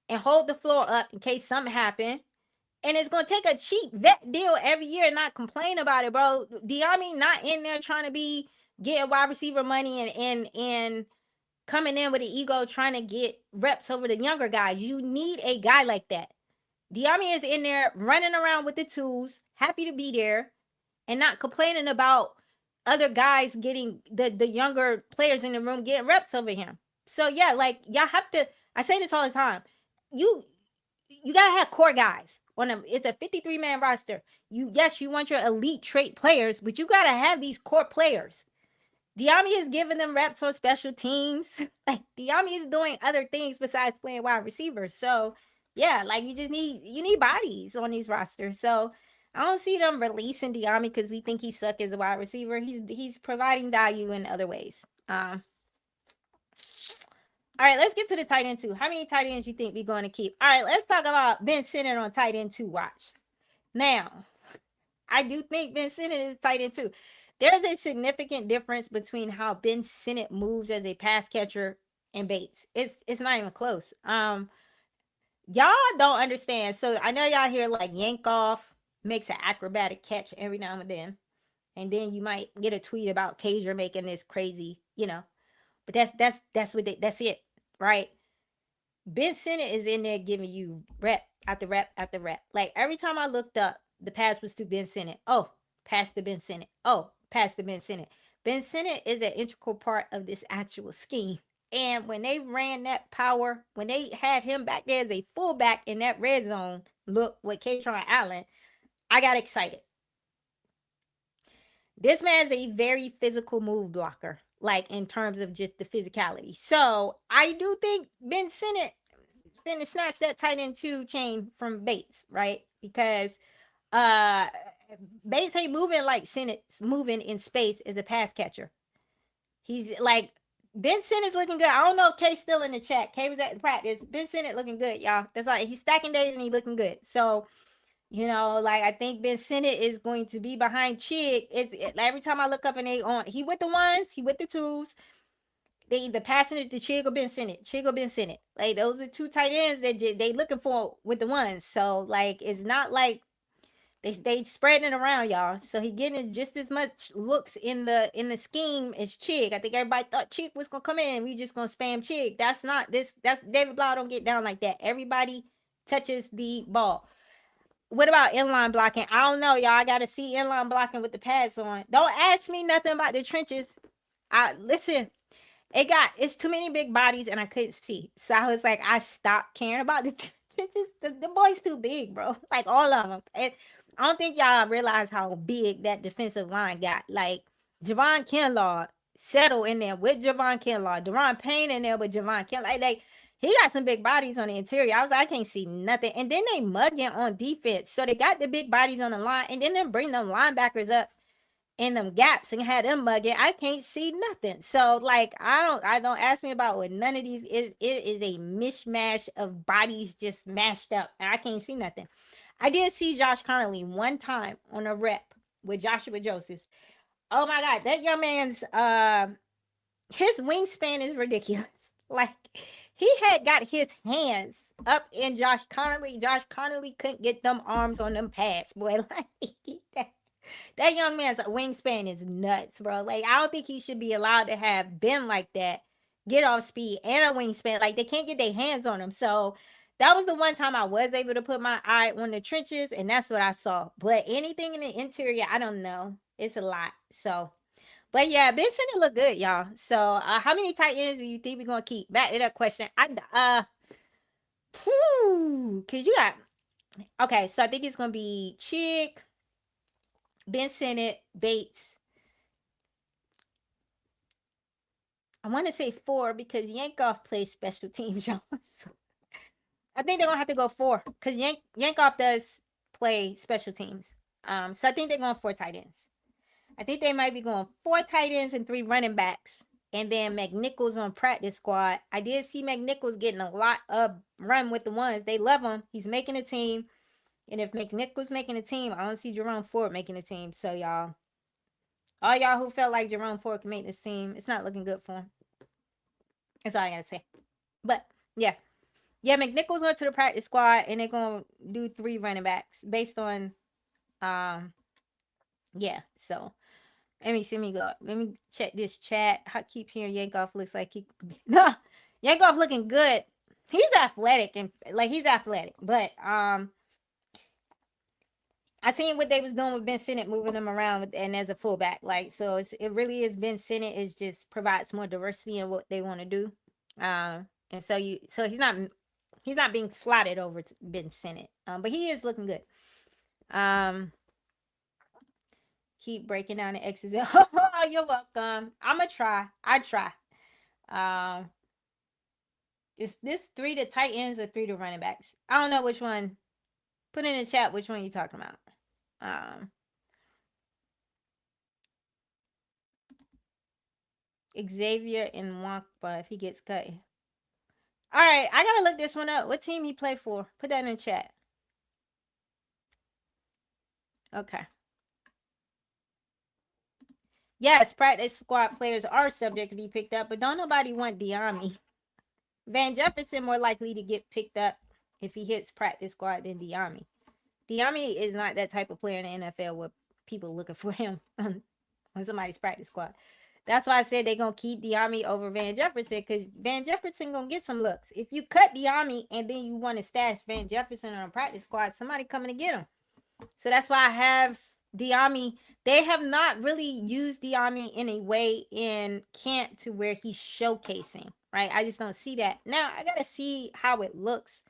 and hold the floor up in case something happens And it's gonna take a cheap vet deal every year and not complain about it, bro. Diami not in there trying to be getting wide receiver money and coming in with an ego trying to get reps over the younger guys. You need a guy like that. Diami is in there running around with the tools, happy to be there, and not complaining about other guys getting the younger players in the room getting reps over him. So yeah, like y'all have to. I say this all the time. You gotta have core guys on them. It's a 53-man roster. You want your elite trait players, but you gotta have these core players. Diami is giving them reps on special teams. Like Diami is doing other things besides playing wide receivers. So yeah, like you need bodies on these rosters. So I don't see them releasing Diami because we think he suck as a wide receiver. He's providing value in other ways. All right, let's get to the tight end 2. How many tight ends you think we're going to keep? All right, let's talk about Ben Sinnott on tight end 2. Watch. Now, I do think Ben Sinnott is tight end 2. There's a significant difference between how Ben Sinnott moves as a pass catcher and Bates. It's not even close. Y'all don't understand. So I know y'all hear like Yankoff makes an acrobatic catch every now and then you might get a tweet about Cager making this crazy, But that's it, right? Ben Sinnott is in there giving you rep after rep after rep. Like every time I looked up, the pass was to Ben Sinnott. Oh, pass to Ben Sinnott. Oh, pass to Ben Sinnott. Ben Sinnott is an integral part of this actual scheme. And when they ran that power, when they had him back there as a fullback in that red zone, look with Katron Allen, I got excited. This man's a very physical move blocker, like in terms of just the physicality. So I do think Ben Sinnott finna snatch that tight end 2 chain from Bates, right? Because uh Bates ain't moving like Sinnott's moving in space as a pass catcher. He's like Ben Sinnott's looking good. I don't know if Kay's still in the chat. Kay was at the practice. Ben Sinnott looking good, y'all. That's like he's stacking days and he's looking good. So like I think Ben Sinnott is going to be behind Chig. Every time I look up and he with the ones, he with the twos. They either passing it to Chig or Ben Sinnott. Chig or Ben Sinnott. Like those are 2 tight ends that they looking for with the ones. So like it's not like they spreading it around, y'all. So he getting just as much looks in the scheme as Chig. I think everybody thought Chig was gonna come in. We just gonna spam Chig. That's not this. That's David Blau don't get down like that. Everybody touches the ball. What about inline blocking? I don't know, y'all. I gotta see inline blocking with the pads on. Don't ask me nothing about the trenches. Listen. It's too many big bodies and I couldn't see. So I was like, I stopped caring about the trenches. The boy's too big, bro. Like all of them. And I don't think y'all realize how big that defensive line got. Like Javon Kinlaw settled in there with Javon Kinlaw. Deron Payne in there with Javon Kinlaw. Like he got some big bodies on the interior. I can't see nothing. And then they mugging on defense. So they got the big bodies on the line and then they bring them linebackers up in them gaps and had them mugging. I can't see nothing. So like I don't ask me about what none of these is. It is a mishmash of bodies just mashed up. And I can't see nothing. I did see Josh Connolly one time on a rep with Joshua Josephs. Oh my god, that young man's his wingspan is ridiculous. Like he had got his hands up in Josh Connolly. Josh Connolly couldn't get them arms on them pads, boy. Like that young man's wingspan is nuts, bro. Like I don't think he should be allowed to have been like that, get off speed and a wingspan. Like they can't get their hands on him. So that was the one time I was able to put my eye on the trenches, and that's what I saw. But anything in the interior, I don't know. It's a lot. So, but yeah, Ben Sinnott look good, y'all. So, how many tight ends do you think we're gonna keep? Back to that question. Cause you got okay. So I think it's gonna be Chick, Ben Sinnott, Bates. I want to say 4 because Yankoff plays special teams, y'all. So I think they're gonna have to go 4 because Yankoff does play special teams. So I think they're going 4 tight ends. I think they might be going 4 tight ends and 3 running backs, and then McNichols on practice squad. I did see McNichols getting a lot of run with the ones. They love him. He's making a team, and if McNichols making a team, I don't see Jerome Ford making a team. So y'all, all y'all who felt like Jerome Ford can make this team, it's not looking good for him. That's all I gotta say. But yeah. Yeah, McNichols went to the practice squad, and they're gonna do 3 running backs based on yeah. So let me see me go. Let me check this chat. I keep hearing Yankoff looks like he no Yankoff looking good. He's athletic and like he's athletic, but I seen what they was doing with Ben Sinnott, moving him around and as a fullback. Like so, it really is Ben Sinnott is just provides more diversity in what they want to do. And so he's not being slotted over to Ben Sinnott. But he is looking good. Um, keep breaking down the X's. Oh, you're welcome. I'ma try. I try. Um, is this 3 to tight ends or 3 to running backs? I don't know which one. Put in the chat which one you talking about. Um, Xavier and Wankba if he gets cut. All right, I gotta look this one up. What team he play for? Put that in the chat. Okay. Yes, practice squad players are subject to be picked up, but don't nobody want Diami. Van Jefferson more likely to get picked up if he hits practice squad than Diami. Diami is not that type of player in the NFL where people looking for him on somebody's practice squad. That's why I said they're gonna keep Diami over Van Jefferson because Van Jefferson gonna get some looks. If you cut Diami and then you want to stash Van Jefferson on a practice squad, somebody coming to get him. So that's why I have Diami. They have not really used Diami in a way in camp to where he's showcasing, right? I just don't see that. Now I gotta see how it looks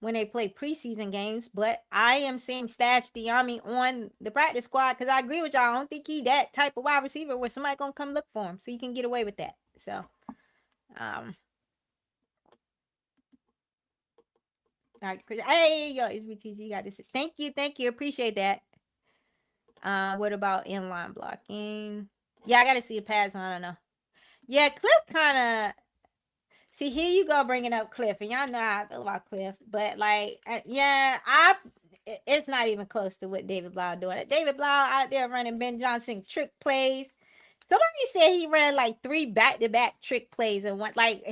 when they play preseason games, but I am saying stash Diami on the practice squad because I agree with y'all. I don't think he that type of wide receiver where somebody gonna come look for him, so you can get away with that. So, all right, Chris. Hey, yo, HBTG got this. Thank you, appreciate that. What about inline blocking? Yeah, I gotta see the pads on. I don't know. Yeah, Cliff kind of. See, here you go bringing up Cliff, and y'all know how I feel about Cliff. But like, yeah, it's not even close to what David Blau doing. David Blau out there running Ben Johnson trick plays. Somebody said he ran like 3 back-to-back trick plays and one like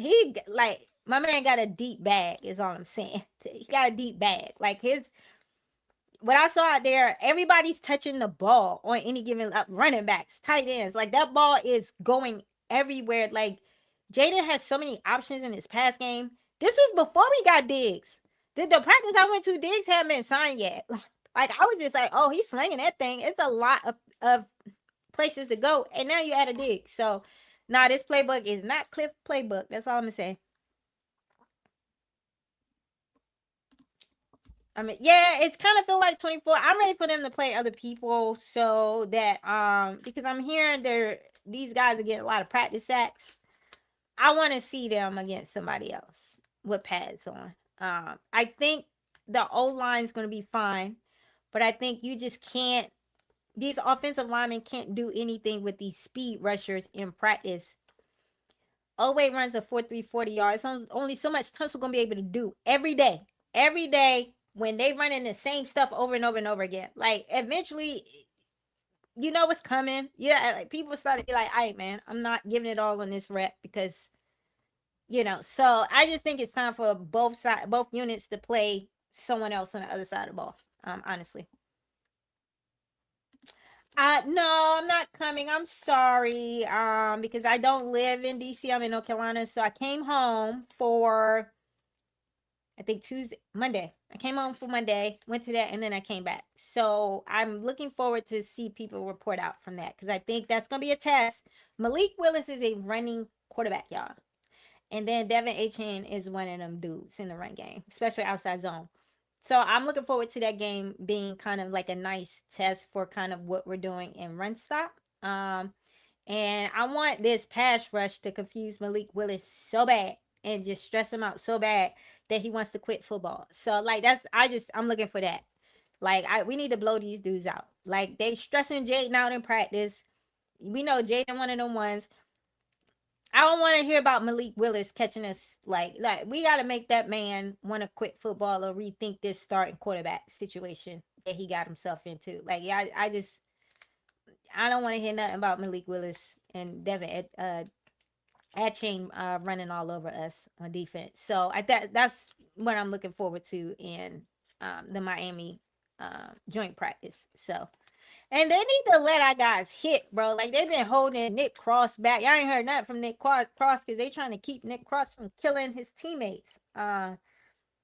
my man got a deep bag. Is all I'm saying. He got a deep bag. Like what I saw out there, everybody's touching the ball on any given running backs, tight ends. Like that ball is going everywhere. Like Jaden has so many options in his pass game. This was before we got Diggs. The practice I went to, Diggs hadn't been signed yet. Like I was just like, oh, he's slinging that thing. It's a lot of places to go. And now you add a Diggs. So nah, this playbook is not Cliff playbook. That's all I'm gonna say. I mean, yeah, it's kind of feel like 24. I'm ready for them to play other people so that because I'm hearing these guys are getting a lot of practice sacks. I want to see them against somebody else with pads on. I think the O line is going to be fine, but I think you just can't. These offensive linemen can't do anything with these speed rushers in practice. Oway runs a 4.3 40 yards. Only so much Tunsil gonna be able to do every day. Every day when they running the same stuff over and over and over again. Like eventually, you know what's coming. Yeah, like people start to be like, "All right, man, I'm not giving it all on this rep because." So I just think it's time for both units to play someone else on the other side of the ball. Honestly. No, I'm not coming. I'm sorry. Because I don't live in DC. I'm in North Carolina. So I came home for I think Monday. I came home for Monday, went to that, and then I came back. So I'm looking forward to see people report out from that because I think that's gonna be a test. Malik Willis is a running quarterback, y'all. And then Devin Achane is one of them dudes in the run game, especially outside zone. So I'm looking forward to that game being kind of like a nice test for kind of what we're doing in run stop. And I want this pass rush to confuse Malik Willis so bad and just stress him out so bad that he wants to quit football. So like I'm looking for that. Like we need to blow these dudes out. Like they stressing Jaden out in practice. We know Jaden one of them ones. I don't want to hear about Malik Willis catching us like we got to make that man want to quit football or rethink this starting quarterback situation that he got himself into. Like yeah, I don't want to hear nothing about Malik Willis and Devin Achane running all over us on defense. So that's what I'm looking forward to in the Miami joint practice. So, and they need to let our guys hit, bro. Like they've been holding Nick Cross back. Y'all ain't heard nothing from Nick Cross because they trying to keep Nick Cross from killing his teammates. My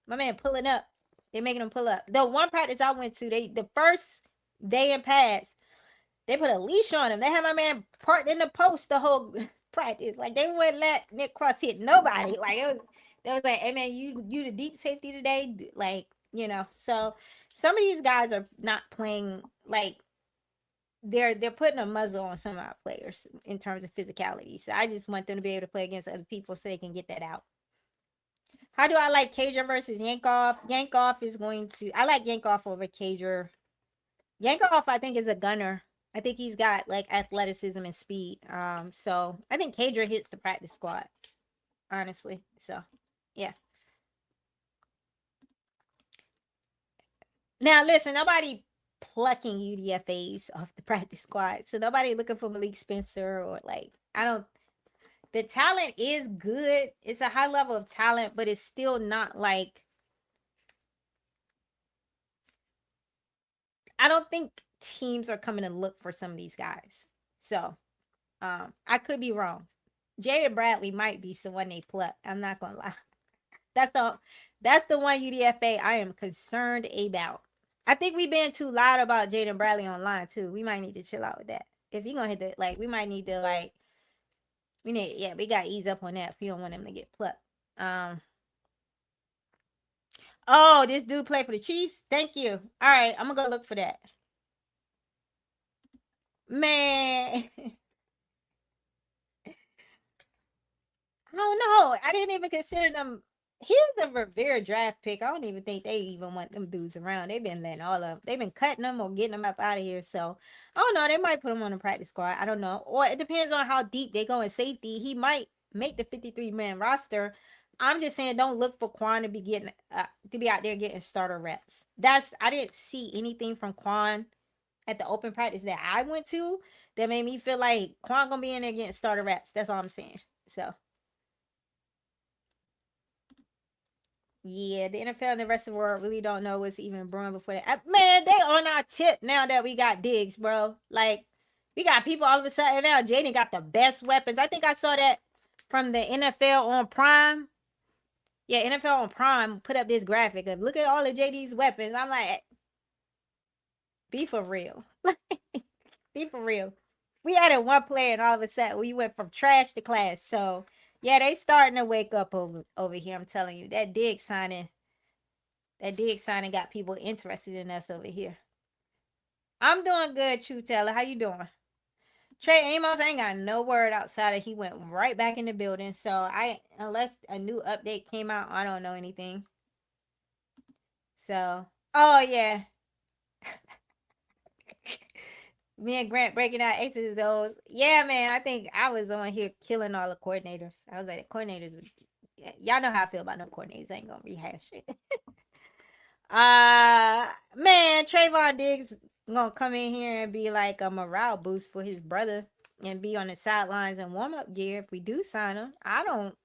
man pulling up. They making him pull up. The one practice I went to, the first day in pads, they put a leash on him. They had my man parked in the post the whole practice. Like they wouldn't let Nick Cross hit nobody. Like they was like, hey man, you the deep safety today. Like, so some of these guys are not playing like they're putting a muzzle on some of our players in terms of physicality. So I just want them to be able to play against other people so they can get that out. How do I like Cager versus Yankov? Yankov is going to. I like Yankov over Cager. Yankov, I think, is a gunner. I think he's got like athleticism and speed. So I think Cager hits the practice squad, honestly. So, yeah. Now listen, nobody plucking UDFAs off the practice squad. So nobody looking for Malik Spencer or like I don't. The talent is good. It's a high level of talent, but it's still not like. I don't think teams are coming to look for some of these guys. So, I could be wrong. Jaden Bradley might be someone they pluck. I'm not gonna lie. That's the one UDFA I am concerned about. I think we've been too loud about Jaden Bradley online too. We might need to chill out with that. If you're gonna hit the we might need to we gotta ease up on that if you don't want him to get plucked. Oh, this dude played for the Chiefs. Thank you. All right, I'm gonna go look for that. Man, I don't know. I didn't even consider them. He's a Rivera draft pick. I don't even think they even want them dudes around. They've been letting they've been cutting them or getting them up out of here. So I don't know. They might put him on the practice squad. I don't know. Or it depends on how deep they go in safety. He might make the 53-man roster. I'm just saying, don't look for Quan to be out there getting starter reps. I didn't see anything from Quan at the open practice that I went to that made me feel like Quan gonna be in there getting starter reps. That's all I'm saying. So. Yeah, the NFL and the rest of the world really don't know what's even brewing before that. Man, they on our tip now that we got Diggs, bro. Like, we got people all of a sudden now. Jaden got the best weapons. I think I saw that from the NFL on Prime. Yeah, NFL on Prime put up this graphic of look at all of JD's weapons. I'm like, be for real. Be for real. We added one player and all of a sudden we went from trash to class. So yeah, they starting to wake up over here. I'm telling you, that Diggs signing got people interested in us over here. I'm doing good, True Teller. How you doing? Trey Amos ain't got no word outside of he went right back in the building. So unless a new update came out, I don't know anything. So, oh yeah. Me and Grant breaking out X's those. Yeah, man. I think I was on here killing all the coordinators. I was like, the coordinators would. Y'all know how I feel about no coordinators. I ain't gonna rehash it. Man, Trayvon Diggs gonna come in here and be like a morale boost for his brother and be on the sidelines and warm up gear if we do sign him. I don't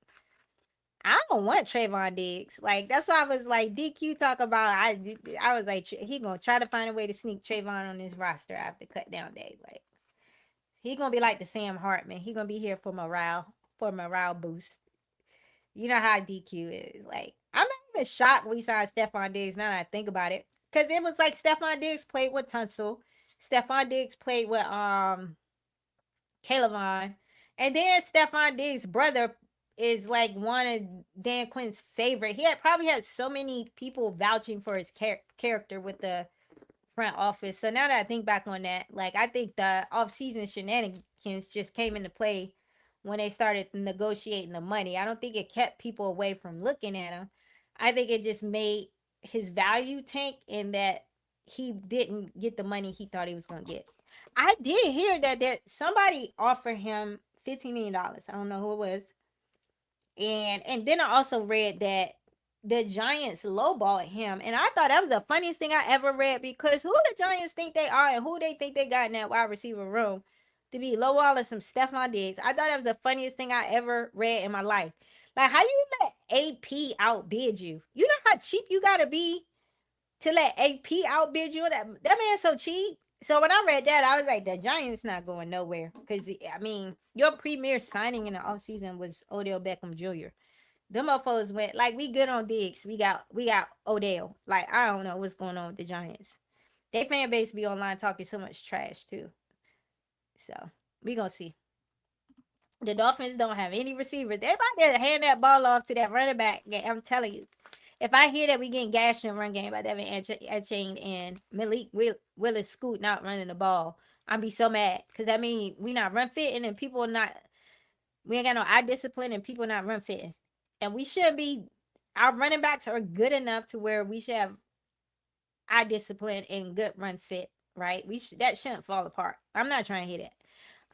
want Trayvon Diggs. Like that's why I was like DQ talk about. I was like he gonna try to find a way to sneak Trayvon on his roster after cut down day. Like he gonna be like the Sam Hartman. He gonna be here for morale boost. You know how DQ is. Like I'm not even shocked we signed Stephon Diggs now that I think about it, because it was like Stephon Diggs played with Tunsil. Stephon Diggs played with Caleb, and then Stephon Diggs' brother is like one of Dan Quinn's favorite. He probably had so many people vouching for his character with the front office. So now that I think back on that, like I think the off-season shenanigans just came into play when they started negotiating the money. I don't think it kept people away from looking at him. I think it just made his value tank in that he didn't get the money he thought he was going to get. I did hear that somebody offered him $15 million. I don't know who it was. And then I also read that the Giants lowballed him. And I thought that was the funniest thing I ever read, because who the Giants think they are and who they think they got in that wide receiver room. to be lowballing some Stephon Diggs. I thought that was the funniest thing I ever read in my life. Like, how you let AP outbid you? You know how cheap you gotta be to let AP outbid you? That man's so cheap. So when I read that, I was like, the Giants not going nowhere. Because, I mean, your premier signing in the offseason was Odell Beckham Jr. Them motherfuckers went, like, we good on Diggs. We got Odell. Like, I don't know what's going on with the Giants. Their fan base be online talking so much trash, too. So, we gonna see. The Dolphins don't have any receivers. They about to hand that ball off to that running back. I'm telling you. If I hear that we getting gashed in run game by Devin Achane and Malik Willis scooting out running the ball, I'd be so mad. Because that means we not run fitting and people not, we ain't got no eye discipline and people not run fitting. And we should be, our running backs are good enough to where we should have eye discipline and good run fit, right? That shouldn't fall apart. I'm not trying to hear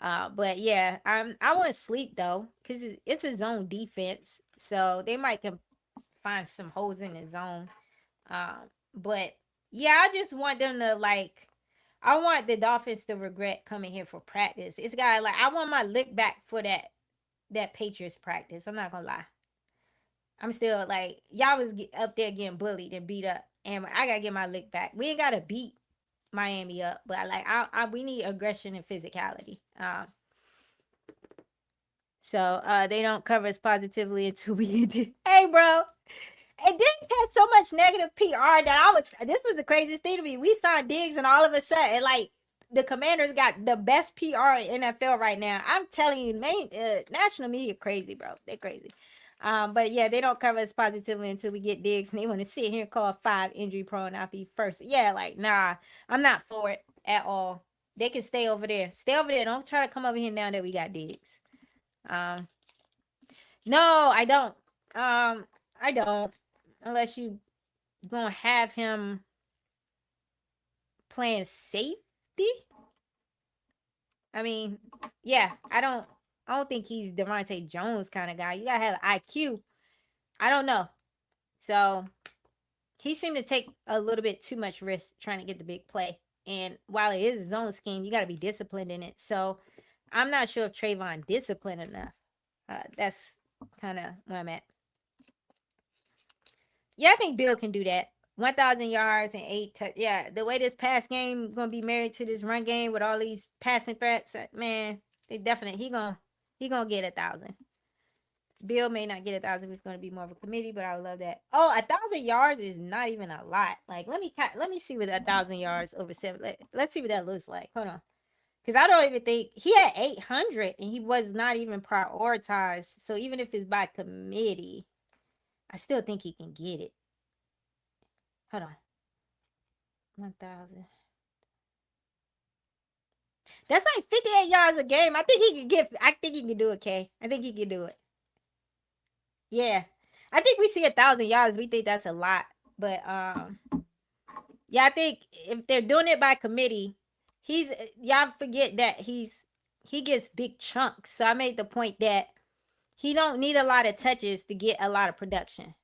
that. But yeah, I want to sleep though, because it's a zone defense, so they might find some holes in the zone. But yeah, I just want them to like. I want the Dolphins to regret coming here for practice. It's got like I want my lick back for that Patriots practice. I'm not gonna lie. I'm still like y'all was up there getting bullied and beat up, and I gotta get my lick back. We ain't gotta beat Miami up, but like we need aggression and physicality. So they don't cover us positively until we did. Hey, bro. And Diggs had so much negative PR that this was the craziest thing to me. We saw Diggs and all of a sudden, like, the Commanders got the best PR in NFL right now. I'm telling you, national media crazy, bro. They're crazy. But yeah, they don't cover us positively until we get Diggs, and they want to sit here and call 5 injury prone. I'll be first. Yeah, like, nah, I'm not for it at all. They can stay over there. Stay over there. Don't try to come over here now that we got Diggs. No, I don't. I don't. Unless you gonna have him playing safety. I mean, yeah, I don't think he's Devontae Jones kind of guy. You gotta have IQ. I don't know. So he seemed to take a little bit too much risk trying to get the big play. And while it is his own scheme, you gotta be disciplined in it. So I'm not sure if Trayvon disciplined enough. That's kind of where I'm at. Yeah, I think Bill can do that. 1,000 yards and 8 yeah, the way this pass game gonna be married to this run game with all these passing threats, man, they definitely he gonna get 1,000. Bill may not get 1,000. It's gonna be more of a committee, but I would love that. Oh, 1,000 yards is not even a lot. Like, let me see what 1,000 yards over 7. Let's see what that looks like. Hold on, because I don't even think he had 800 and he was not even prioritized. So even if it's by committee, I still think he can get it. Hold on. 1,000. That's like 58 yards a game. I think he can do it, Kay. I think he can do it. Yeah. I think we see 1,000 yards. We think that's a lot. But yeah, I think if they're doing it by committee, y'all forget that he gets big chunks. So I made the point that he don't need a lot of touches to get a lot of production.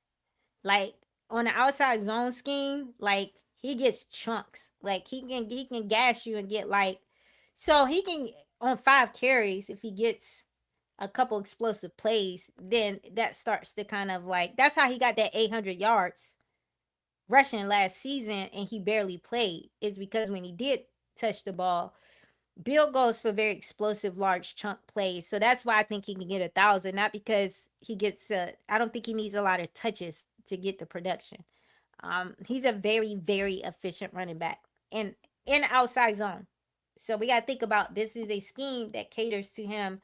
Like on the outside zone scheme, like he gets chunks. Like he can gash you and get like, so he can on 5 carries if he gets a couple explosive plays, then that starts to kind of like, that's how he got that 800 yards rushing last season and he barely played, is because when he did touch the ball, Bill goes for very explosive, large chunk plays. So that's why I think he can get 1,000, not because he gets, I don't think he needs a lot of touches to get the production. He's a very, very efficient running back and in outside zone. So we got to think about, this is a scheme that caters to him.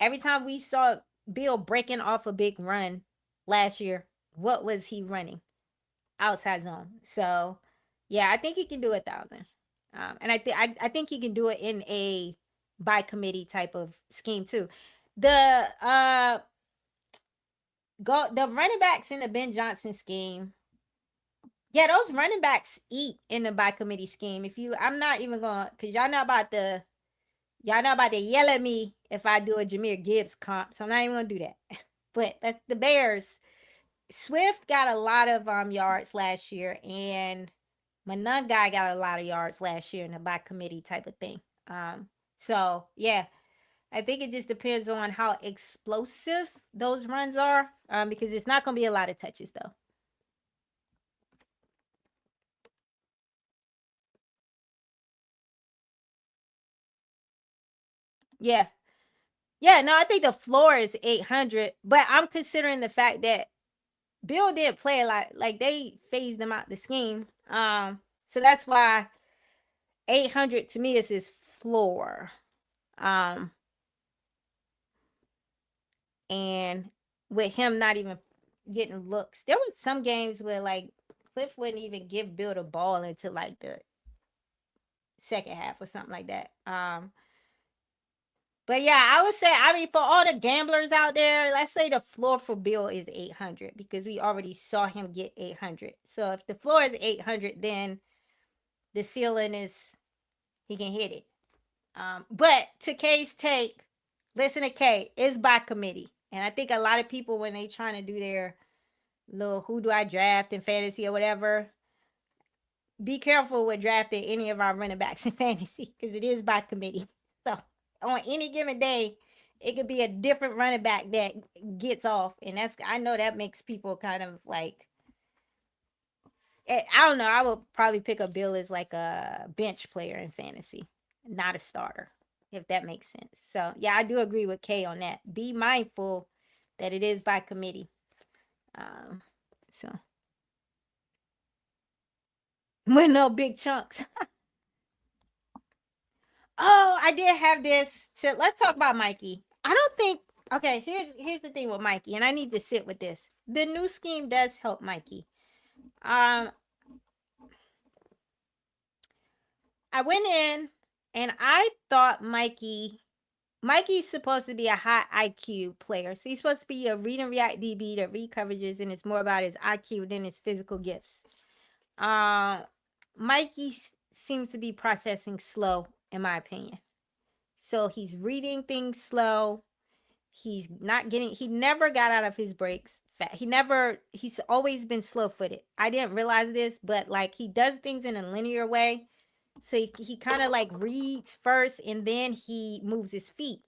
Every time we saw Bill breaking off a big run last year, what was he running? Outside zone. So yeah, I think he can do 1,000. And I think he can do it in a by committee type of scheme too. The running backs in the Ben Johnson scheme. Yeah, those running backs eat in the by committee scheme. I'm not even gonna, cause y'all not about to yell at me if I do a Jahmyr Gibbs comp. So I'm not even gonna do that. But that's the Bears. Swift got a lot of yards last year, and Monangai got a lot of yards last year in the by committee type of thing. So yeah, I think it just depends on how explosive those runs are, because it's not going to be a lot of touches though. Yeah, yeah. No, I think the floor is 800, but I'm considering the fact that Bill didn't play a lot. Like they phased him out the scheme. So that's why 800 to me is his floor. Um, and with him not even getting looks, there was some games where like Cliff wouldn't even give Bill the ball until like the second half or something like that. But yeah, I would say, I mean, for all the gamblers out there, let's say the floor for Bill is 800 because we already saw him get 800. So if the floor is 800, then the ceiling is he can hit it. But to K's take, listen to K, it's by committee. And I think a lot of people, when they trying to do their little who do I draft in fantasy or whatever, be careful with drafting any of our running backs in fantasy because it is by committee. So on any given day, it could be a different running back that gets off. And that's, I know that makes people kind of like, I don't know. I would probably pick up Bill as like a bench player in fantasy, not a starter, if that makes sense. So yeah, I do agree with Kay on that. Be mindful that it is by committee. Um, so with no big chunks. Oh, I did have this. So let's talk about Mikey. I don't think. Okay, here's the thing with Mikey, and I need to sit with this. The new scheme does help Mikey. Um, I went in and I thought Mikey's supposed to be a high IQ player. So he's supposed to be a read and react DB that read coverages, and it's more about his IQ than his physical gifts. Uh, Mikey seems to be processing slow, in my opinion. So he's reading things slow. He's not getting, he never got out of his breaks. He's always been slow footed. I didn't realize this, but like he does things in a linear way. So he kind of like reads first and then he moves his feet.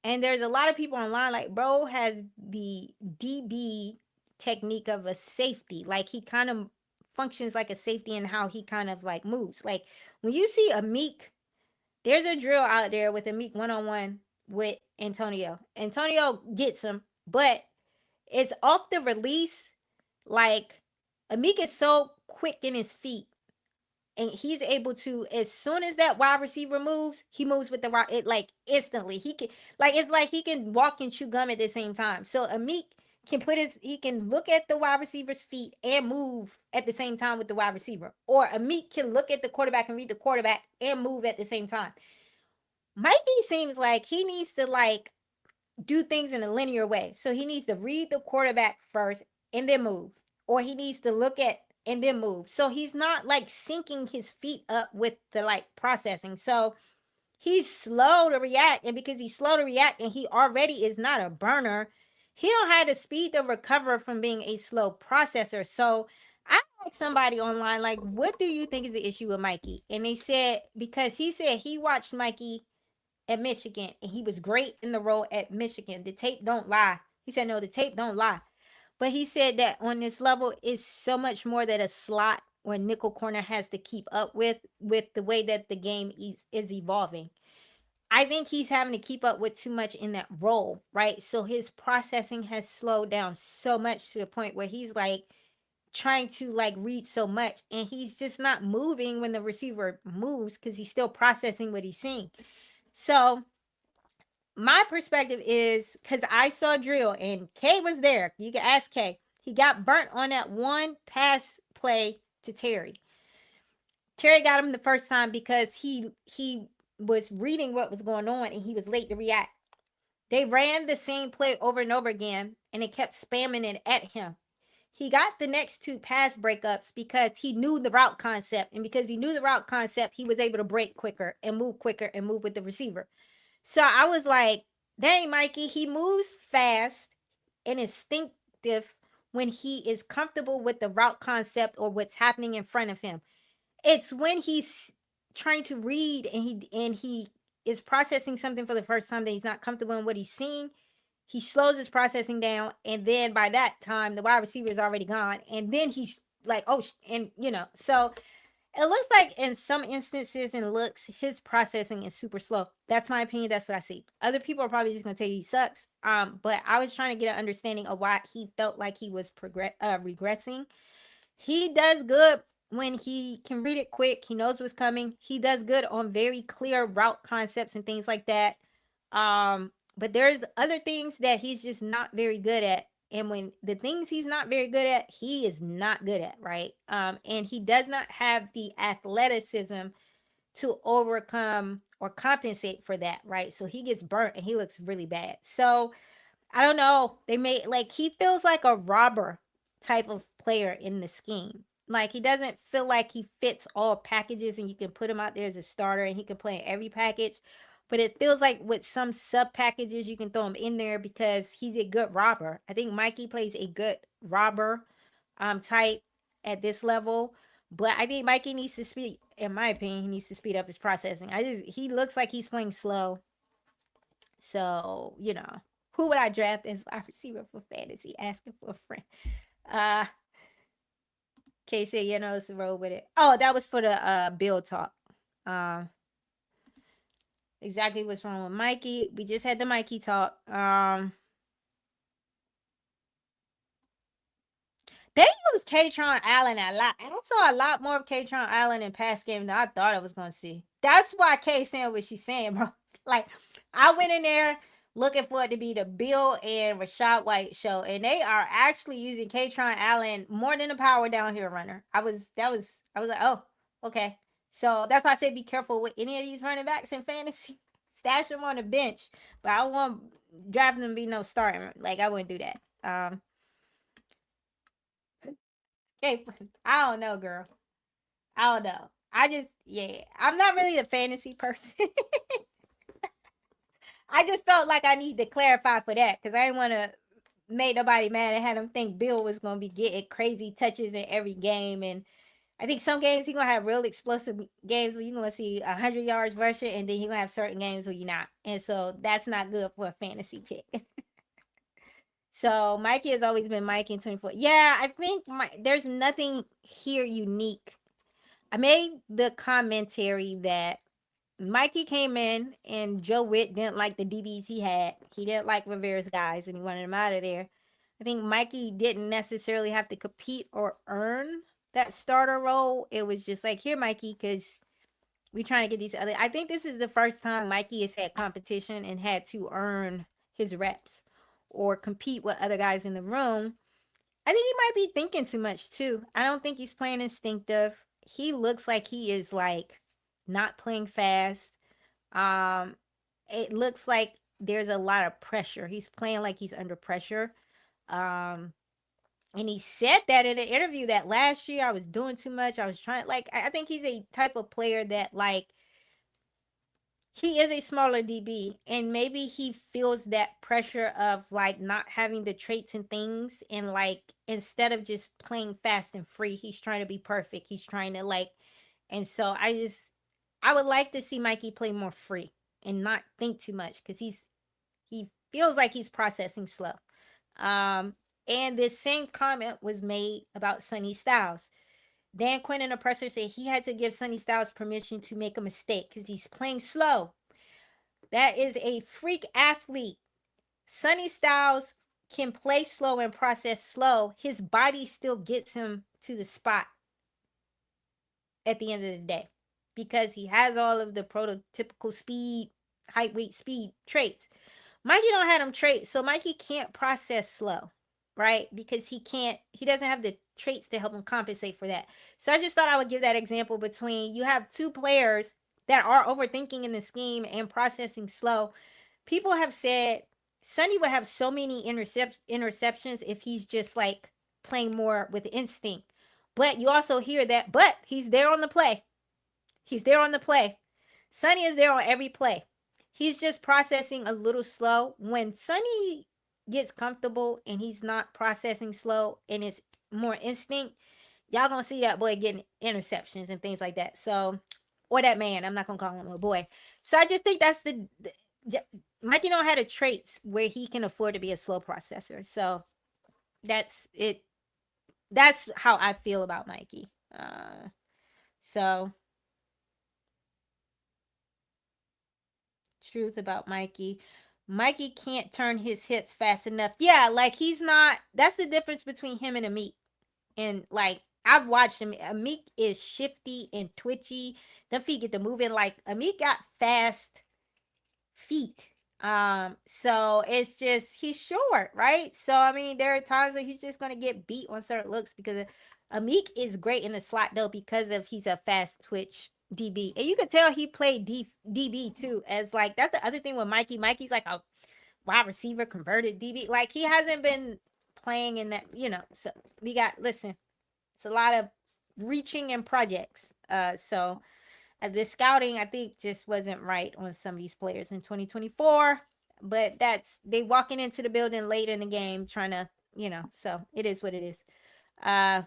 And there's a lot of people online like, bro has the DB technique of a safety. Like he kind of functions like a safety in how he kind of like moves. Like when you see a Meek, there's a drill out there with a Meek one-on-one with Antonio. Antonio gets him, but it's off the release. Like Amik is so quick in his feet, and he's able to, as soon as that wide receiver moves, he moves with the wide, it like instantly. He can, like, it's like he can walk and chew gum at the same time. So Amik can he can look at the wide receiver's feet and move at the same time with the wide receiver, or Amik can look at the quarterback and read the quarterback and move at the same time. Mikey seems like he needs to like do things in a linear way. So he needs to read the quarterback first and then move, or he needs to look at and then move. So he's not like syncing his feet up with the like processing. So he's slow to react, and because he's slow to react and he already is not a burner, he don't have the speed to recover from being a slow processor. So I asked somebody online, like, what do you think is the issue with Mikey? And they said, because he said he watched Mikey at Michigan, and he was great in the role at Michigan. The tape don't lie. He said, no, the tape don't lie. But he said that on this level is so much more that a slot or nickel corner has to keep up with the way that the game is evolving. I think he's having to keep up with too much in that role, right? So his processing has slowed down so much to the point where he's like trying to like read so much, and he's just not moving when the receiver moves because he's still processing what he's seeing. So my perspective is, because I saw drill and Kay was there. You can ask Kay. He got burnt on that one pass play to Terry. Terry got him the first time because he was reading what was going on and he was late to react. They ran the same play over and over again and they kept spamming it at him. He got the next two pass breakups because he knew the route concept, and because he knew the route concept, he was able to break quicker and move with the receiver. So I was like, dang, Mikey, he moves fast and instinctive when he is comfortable with the route concept or what's happening in front of him. It's when he's trying to read and he is processing something for the first time that he's not comfortable in what he's seeing, he slows his processing down, and then by that time, the wide receiver is already gone, and then he's like, oh, and so it looks like in some instances and looks, his processing is super slow. That's my opinion. That's what I see. Other people are probably just gonna tell you he sucks. But I was trying to get an understanding of why he felt like he was regressing. He does good when he can read it quick. He knows what's coming. He does good on very clear route concepts and things like that. But there's other things that he's just not very good at. And when the things he's not very good at, he is not good at, right? And he does not have the athleticism to overcome or compensate for that, right? So he gets burnt and he looks really bad. So I don't know. They made like he feels like a robber type of player in the scheme. Like he doesn't feel like he fits all packages and you can put him out there as a starter and he can play in every package. But it feels like with some sub packages you can throw him in there because he's a good robber. I think Mikey plays a good robber type at this level. But I think Mikey needs to speed, in my opinion, he needs to speed up his processing. He looks like he's playing slow. So, who would I draft as wide receiver for fantasy? Asking for a friend. Uh Kay said, it's a roll with it. Oh, that was for the build talk. Exactly what's wrong with Mikey. We just had the Mikey talk. They use Katron Allen a lot. I saw a lot more of Katron Allen in past game than I thought I was gonna see. That's why Kay saying what she's saying, bro. Like, I went in there looking for it to be the Bill and Rashad White show, and they are actually using Katron Allen more than a power downhill runner. I was like, oh, okay. So that's why I say be careful with any of these running backs in fantasy. Stash them on the bench, but I won't draft them to be no starting. Like, I wouldn't do that. Okay, I don't know, girl. I don't know. I'm not really a fantasy person. I just felt like I need to clarify for that because I didn't want to make nobody mad and had them think Bill was going to be getting crazy touches in every game. And I think some games he's going to have real explosive games where you're going to see 100 yards rushing, and then he's going to have certain games where you're not. And so that's not good for a fantasy pick. So Mikey has always been Mikey in 24. Yeah, I think there's nothing here unique. I made the commentary that Mikey came in and Joe Witt didn't like the DBs he had. He didn't like Rivera's guys and he wanted them out of there. I think Mikey didn't necessarily have to compete or earn that starter role. It was just like, here, Mikey, because we're trying to get these other. I think this is the first time Mikey has had competition and had to earn his reps or compete with other guys in the room. I think he might be thinking too much too. I don't think he's playing instinctive. He looks like he is like not playing fast. It looks like there's a lot of pressure. He's playing like he's under pressure. Um, and he said that in an interview that last year I was doing too much. I was trying like I think he's a type of player that like he is a smaller DB and maybe he feels that pressure of like not having the traits and things and like instead of just playing fast and free, he's trying to be perfect. He's trying to like and so I would like to see Mikey play more free and not think too much because he feels like he's processing slow. And this same comment was made about Sonny Styles. Dan Quinn and the presser said he had to give Sonny Styles permission to make a mistake because he's playing slow. That is a freak athlete. Sonny Styles can play slow and process slow. His body still gets him to the spot at the end of the day because he has all of the prototypical speed, height, weight, speed traits. Mikey don't have them traits, so Mikey can't process slow, right? Because he doesn't have the traits to help him compensate for that. So I just thought I would give that example between you have two players that are overthinking in the scheme and processing slow. People have said Sonny would have so many interceptions if he's just like playing more with instinct. But you also hear that, but he's there on the play. He's there on the play. Sonny is there on every play. He's just processing a little slow. When Sonny gets comfortable and he's not processing slow and it's more instinct, y'all gonna see that boy getting interceptions and things like that. So, or that man, I'm not gonna call him a boy. So I just think that's Mikey don't have the traits where he can afford to be a slow processor. So that's it. That's how I feel about Mikey. So truth about Mikey. Mikey can't turn his hits fast enough. Yeah, like he's not. That's the difference between him and Amik. And like I've watched him. Amik is shifty and twitchy. The feet get to moving. Like Amik got fast feet. So it's just he's short, right? So I mean, there are times where he's just gonna get beat on certain looks because Amik is great in the slot though because of he's a fast twitch DB, and you can tell he played DB too. As like that's the other thing with Mikey. Mikey's like a wide receiver converted DB. Like he hasn't been playing in that, you know. So we got listen, it's a lot of reaching and projects. So the scouting I think just wasn't right on some of these players in 2024. But that's they walking into the building late in the game trying to, you know. So it is what it is. Uh,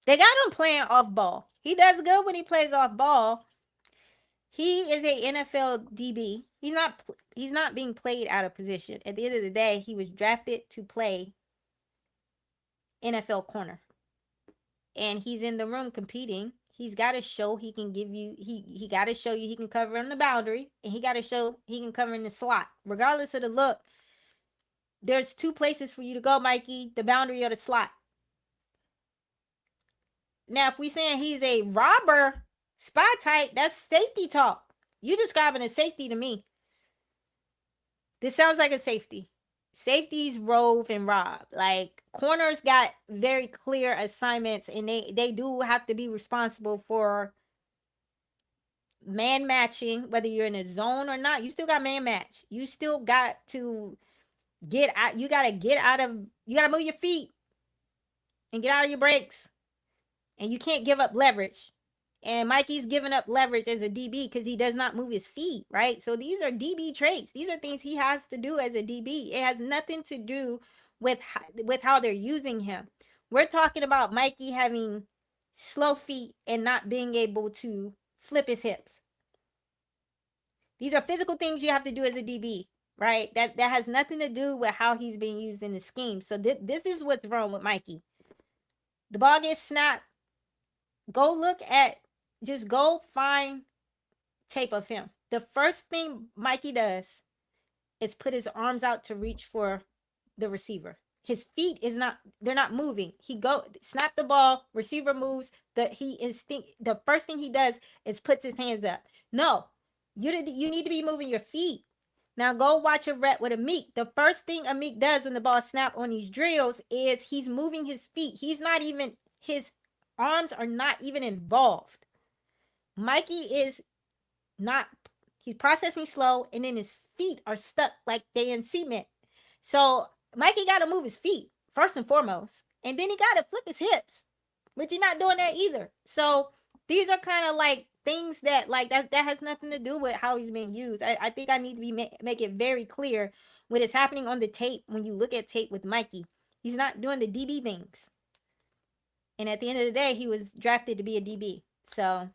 they got him playing off ball. He does good when he plays off ball. He is a NFL DB. He's not being played out of position. At the end of the day, he was drafted to play NFL corner. And he's in the room competing. He's got to show he can give you he got to show you he can cover on the boundary, and he got to show he can cover in the slot. Regardless of the look, there's two places for you to go, Mikey, the boundary or the slot. Now, if we saying he's a robber spy type, that's safety talk. You describing a safety to me. This sounds like a safety. Safeties rove and rob. Like corners got very clear assignments, and they do have to be responsible for man matching, whether you're in a zone or not. You still got man match. You still got to get out. You got to get out of. You got to move your feet and get out of your breaks, and you can't give up leverage. And Mikey's giving up leverage as a DB because he does not move his feet, right? So these are DB traits. These are things he has to do as a DB. It has nothing to do with how they're using him. We're talking about Mikey having slow feet and not being able to flip his hips. These are physical things you have to do as a DB, right? That has nothing to do with how he's being used in the scheme. So this is what's wrong with Mikey. The ball gets snapped. Just go find tape of him. The first thing Mikey does is put his arms out to reach for the receiver. His feet they're not moving. He snap the ball, receiver moves, the first thing he does is puts his hands up. No, you need to be moving your feet. Now go watch a rep with Amik. The first thing Amik does when the ball snap on these drills is he's moving his feet. His arms are not even involved. Mikey is not, he's processing slow, and then his feet are stuck like they in cement. So Mikey got to move his feet first and foremost, and then he got to flip his hips, but you're not doing that either. So these are kind of like things that like that has nothing to do with how he's being used. I think I need to make it very clear what is happening on the tape. When you look at tape with Mikey, he's not doing the DB things. And at the end of the day, he was drafted to be a DB. So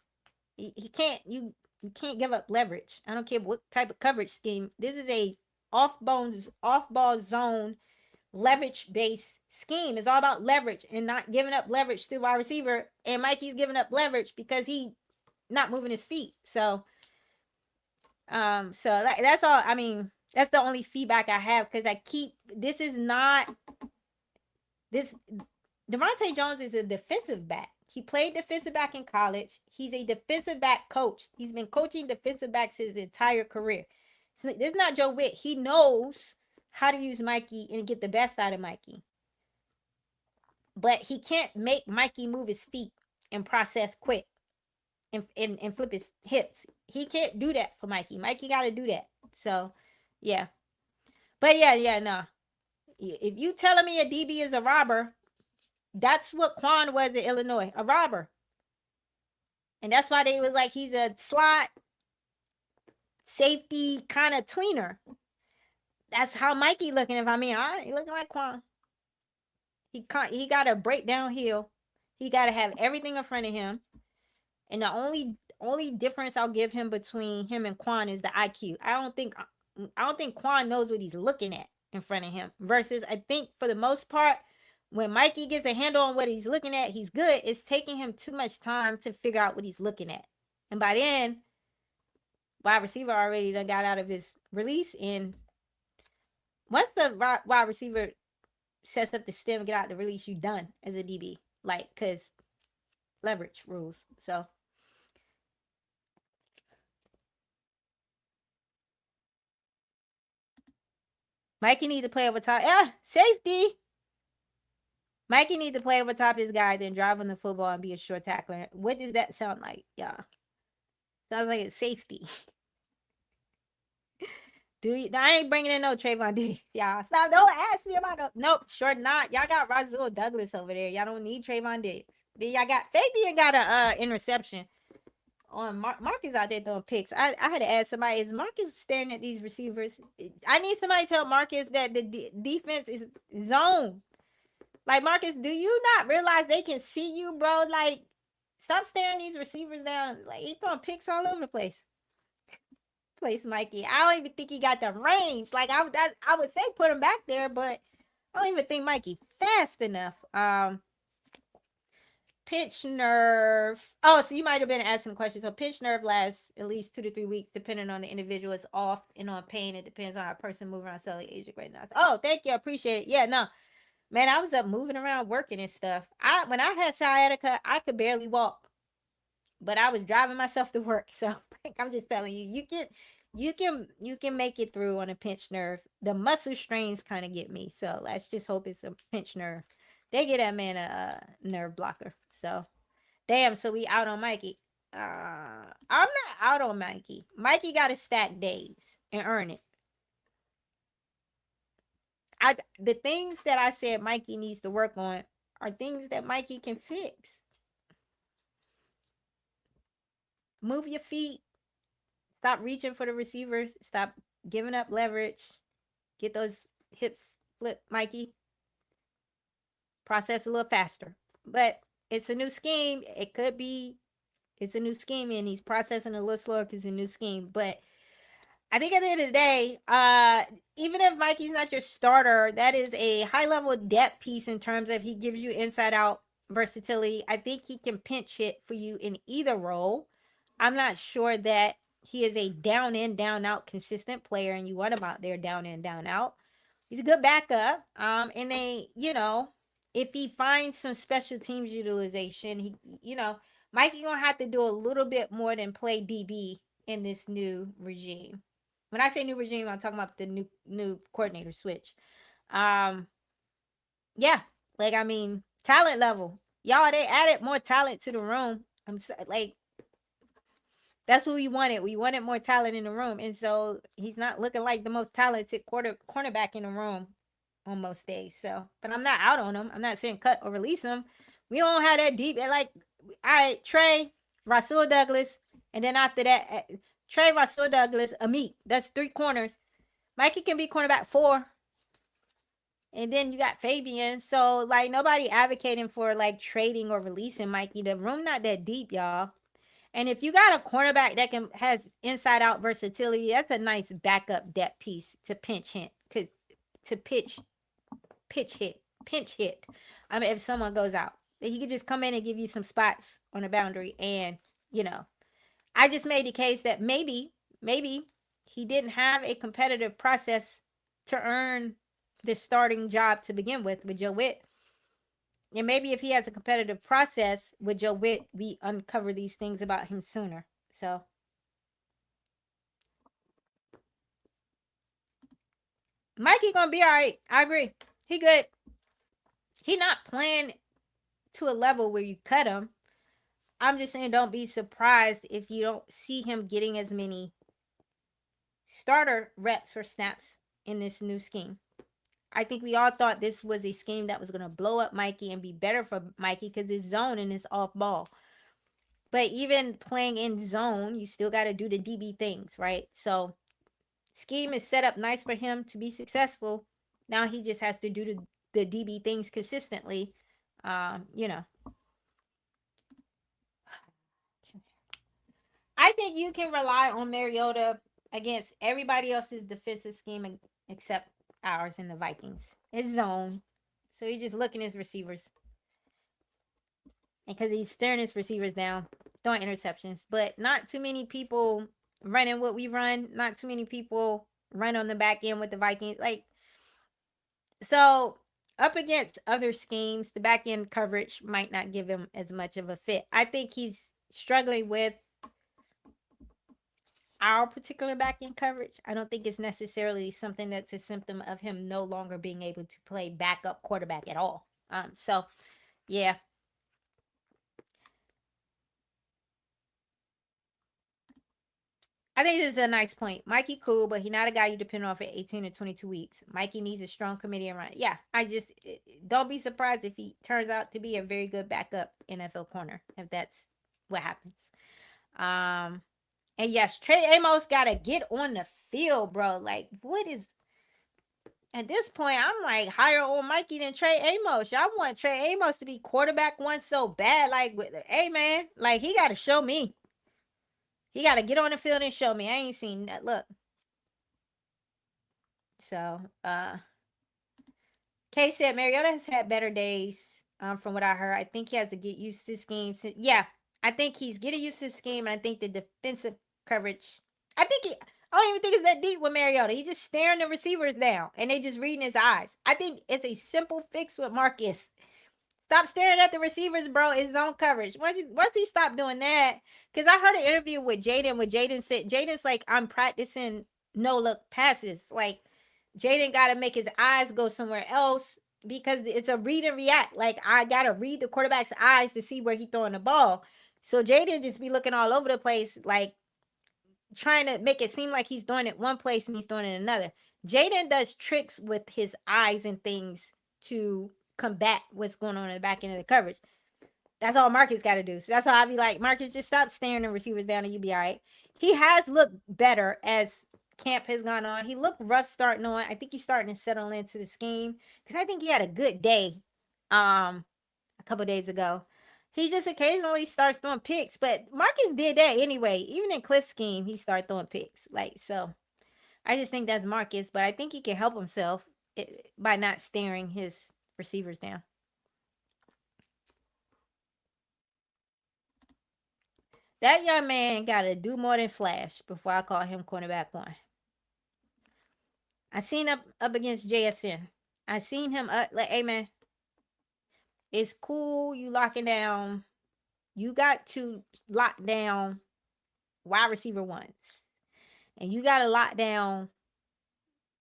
he can't, you can't give up leverage. I don't care what type of coverage scheme. This is a off-ball zone leverage-based scheme. It's all about leverage and not giving up leverage to wide receiver. And Mikey's giving up leverage because he not moving his feet. So that's all. I mean, that's the only feedback I have, because this is not this. Devontae Jones is a defensive back. He played defensive back in college. He's a defensive back coach. He's been coaching defensive backs his entire career. So this is not Joe Witt. He knows how to use Mikey and get the best out of Mikey. But he can't make Mikey move his feet and process quick and flip his hips. He can't do that for Mikey. Mikey got to do that. So, yeah. But yeah, no. If you telling me a DB is a robber, that's what Quan was in Illinois, a robber. And that's why they was like, he's a slot safety kind of tweener. That's how Mikey looking. If I mean, all right, he looking like Quan. He got to break downhill. He got to have everything in front of him. And the only difference I'll give him between him and Quan is the IQ. I don't think Quan knows what he's looking at in front of him. Versus I think for the most part, when Mikey gets a handle on what he's looking at, he's good. It's taking him too much time to figure out what he's looking at. And by then, wide receiver already done got out of his release. And once the wide receiver sets up the stem and get out the release, you done as a DB. Like, because leverage rules. So Mikey need to play over top. Yeah, safety. Mikey need to play over top his guy, then drive on the football and be a short tackler. What does that sound like? Yeah. Sounds like it's safety. I ain't bringing in no Trayvon Diggs, y'all. Stop. Don't ask me about no. Nope, sure not. Y'all got Rasul Douglas over there. Y'all don't need Trayvon Diggs. Then y'all got Fabian got a interception. On Marcus out there throwing picks. I had to ask somebody, is Marcus staring at these receivers? I need somebody to tell Marcus that the defense is zone. Like, Marcus, do you not realize they can see you, bro? Like, stop staring these receivers down. Like, he's throwing picks all over the place. Mikey. I don't even think he got the range. Like, I would say put him back there, but I don't even think Mikey fast enough. Pinch nerve. Oh, so you might have been asking the question. So pinch nerve lasts at least 2 to 3 weeks, depending on the individual. It's off and on pain. It depends on how a person moving around cellular agent right now. Oh, thank you. I appreciate it. Yeah, no. Man, I was up moving around working and stuff. When I had sciatica, I could barely walk. But I was driving myself to work. So I'm just telling you, you can make it through on a pinch nerve. The muscle strains kind of get me. So let's just hope it's a pinch nerve. They get that man a nerve blocker. So, damn. So we out on Mikey. I'm not out on Mikey. Mikey got to stack days and earn it. The things that I said Mikey needs to work on are things that Mikey can fix. Move your feet. Stop reaching for the receivers. Stop giving up leverage. Get those hips flipped, Mikey. Process a little faster. But it's a new scheme. It's a new scheme, and he's processing a little slower because it's a new scheme. But I think at the end of the day, even if Mikey's not your starter, that is a high-level depth piece in terms of he gives you inside-out versatility. I think he can pinch hit for you in either role. I'm not sure that he is a down-in, down-out consistent player, and you want him out there down-in, down-out. He's a good backup. And if he finds some special teams utilization, Mikey gonna have to do a little bit more than play DB in this new regime. When I say new regime, I'm talking about the new coordinator switch. Yeah, like, I mean, talent level. Y'all, they added more talent to the room. That's what we wanted. We wanted more talent in the room. And so he's not looking like the most talented cornerback in the room on most days. So, but I'm not out on him. I'm not saying cut or release him. We don't have that deep. Like, all right, Trey, Rasul Douglas, and then after that, Trey, Rasul Douglas, Amit. That's 3 corners. Mikey can be cornerback 4. And then you got Fabian. So, like, nobody advocating for, like, trading or releasing Mikey. The room not that deep, y'all. And if you got a cornerback that has inside out versatility, that's a nice backup depth piece to pinch hit. Pinch hit. I mean, if someone goes out, he could just come in and give you some spots on the boundary. And I just made the case that maybe he didn't have a competitive process to earn the starting job to begin with Joe Witt. And maybe if he has a competitive process with Joe Witt, we uncover these things about him sooner. So, Mikey gonna be all right. I agree. He good. He not playing to a level where you cut him. I'm just saying, don't be surprised if you don't see him getting as many starter reps or snaps in this new scheme. I think we all thought this was a scheme that was going to blow up Mikey and be better for Mikey because it's zone and it's off ball. But even playing in zone, you still got to do the DB things, right? So scheme is set up nice for him to be successful. Now he just has to do the DB things consistently, you know, I think you can rely on Mariota against everybody else's defensive scheme except ours in the Vikings. It's zone. So he's just looking at his receivers. And because he's staring his receivers down, throwing interceptions. But not too many people running what we run. Not too many people run on the back end with the Vikings. Like, so up against other schemes, the back end coverage might not give him as much of a fit. I think he's struggling with our particular back end coverage. I don't think it's necessarily something that's a symptom of him no longer being able to play backup quarterback at all. So yeah. I think this is a nice point. Mikey cool, but he's not a guy you depend on for 18 to 22 weeks. Mikey needs a strong committee around. Yeah, I just don't be surprised if he turns out to be a very good backup NFL corner, if that's what happens. And yes, Trey Amos gotta get on the field, bro. Like, what is at this point? I'm like higher on Mikey than Trey Amos. Y'all want Trey Amos to be quarterback one so bad. Like, hey man, like he gotta show me. He gotta get on the field and show me. I ain't seen that. Look. So, Kay said Mariota has had better days. From what I heard, I think he has to get used to this game. Yeah, I think he's getting used to this game, and I think the defensive coverage. I don't even think it's that deep with Mariota. He's just staring the receivers down, and they just reading his eyes. I think it's a simple fix with Marcus. Stop staring at the receivers, bro. It's zone coverage. Once he stopped doing that, because I heard an interview with Jaden where Jaden said, Jaden's like, I'm practicing no look passes. Like, Jaden got to make his eyes go somewhere else because it's a read and react. Like, I got to read the quarterback's eyes to see where he's throwing the ball. So Jaden just be looking all over the place, like trying to make it seem like he's doing it one place and he's doing it another. Jaden does tricks with his eyes and things to combat what's going on in the back end of the coverage. That's all Marcus got to do. So that's how I be like, Marcus, just stop staring the receivers down and you be all right. He has looked better as camp has gone on. He looked rough starting on. I think he's starting to settle into the scheme because I think he had a good day a couple days ago. He just occasionally starts throwing picks, but Marcus did that anyway. Even in Cliff's scheme, he started throwing picks. Like, so I just think that's Marcus, but I think he can help himself by not staring his receivers down. That young man got to do more than flash before I call him cornerback one. I seen up against JSN. I seen him like, hey man, it's cool you locking down. You got to lock down wide receiver ones. And you got to lock down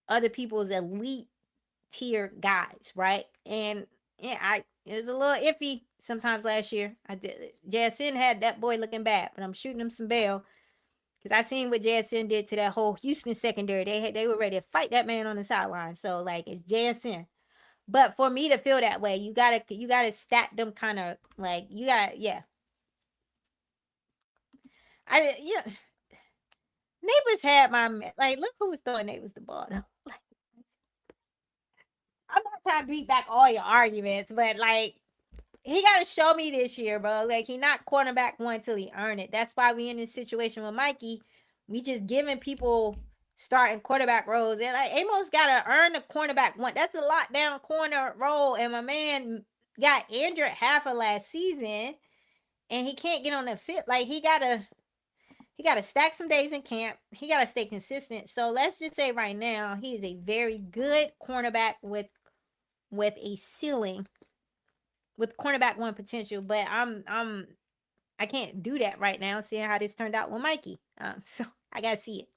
other people's elite tier guys, right? And yeah, it was a little iffy sometimes last year. I did. JSN had that boy looking bad, but I'm shooting him some bail because I seen what JSN did to that whole Houston secondary. They were ready to fight that man on the sideline. So like it's JSN. But for me to feel that way, you gotta stack them kind of like you got yeah. Yeah. Neighbors had my like look who was throwing Neighbors the ball though. Like, I'm not trying to beat back all your arguments, but like he got to show me this year, bro. Like he not cornerback one till he earn it. That's why we in this situation with Mikey. We just giving people starting quarterback roles. And like Amos got to earn the cornerback one. That's a lockdown corner role. And my man got injured half of last season, and he can't get on the fit. Like he gotta stack some days in camp. He gotta stay consistent. So let's just say right now he is a very good cornerback with a ceiling, with cornerback one potential. But I can't do that right now, seeing how this turned out with Mikey. So I gotta see it.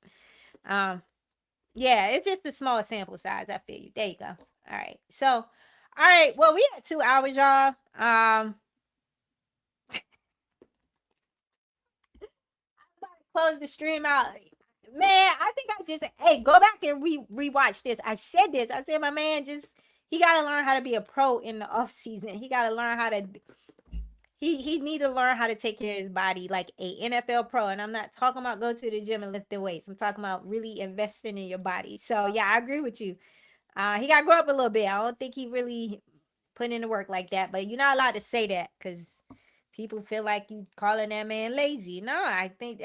Yeah, it's just the small sample size. I feel you. There you go. All right. So, all right. Well, we had 2 hours, y'all. Close the stream out. Man, I think I just go back and rewatch this. I said this. I said my man he gotta learn how to be a pro in the off season. He gotta learn how to he need to learn how to take care of his body like a NFL pro. And I'm not talking about go to the gym and lifting weights. I'm talking about really investing in your body. So yeah, I agree with you. He got to grow up a little bit. I don't think he really put in the work like that, but you're not allowed to say that because people feel like you calling that man lazy. No, I think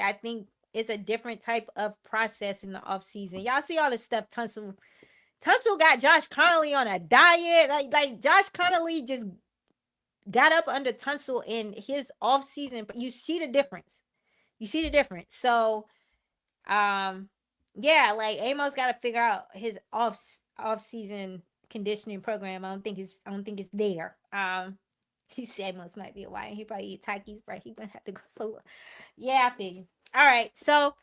it's a different type of process in the off season. Y'all see all this stuff. Tunsil got Josh Connolly on a diet. Like Josh Connolly just got up under Tunsil in his off season. But you see the difference. You see the difference. So, um, yeah, like Amos got to figure out his off season conditioning program. I don't think it's there. He said Amos might be a white. He probably eat Takis, right? He gonna have to go for. Yeah, I figure. All right, so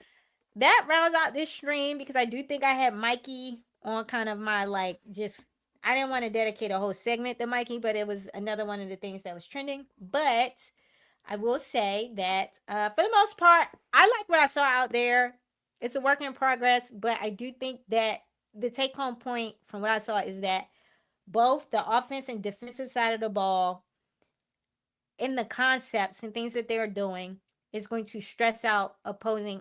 that rounds out this stream because I do think I had Mikey on kind of my like just. I didn't want to dedicate a whole segment to Mikey, but it was another one of the things that was trending. But I will say that for the most part, I like what I saw out there. It's a work in progress, but I do think that the take home point from what I saw is that both the offense and defensive side of the ball, in the concepts and things that they're doing, is going to stress out opposing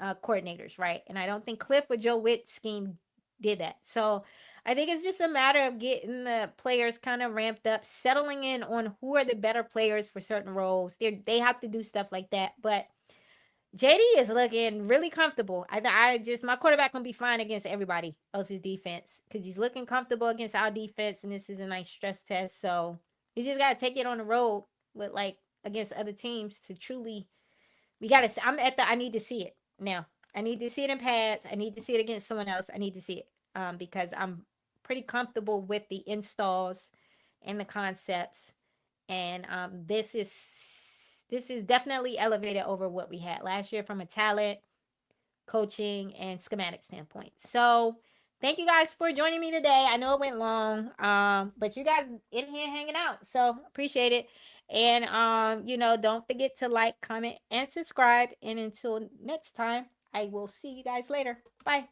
coordinators, right? And I don't think Cliff with Joe Witt's scheme did that. So I think it's just a matter of getting the players kind of ramped up, settling in on who are the better players for certain roles. They have to do stuff like that. But JD is looking really comfortable. I just my quarterback gonna be fine against everybody else's defense because he's looking comfortable against our defense, and this is a nice stress test. So he just gotta take it on the road with like against other teams to truly. We gotta. I'm at the. I need to see it now. I need to see it in pads. I need to see it against someone else. I need to see it because I'm pretty comfortable with the installs and the concepts, and this is definitely elevated over what we had last year from a talent, coaching, and schematic standpoint. So thank you guys for joining me today. I know it went long, but you guys in here hanging out, so appreciate it. And don't forget to like, comment, and subscribe. And until next time, I will see you guys later. Bye.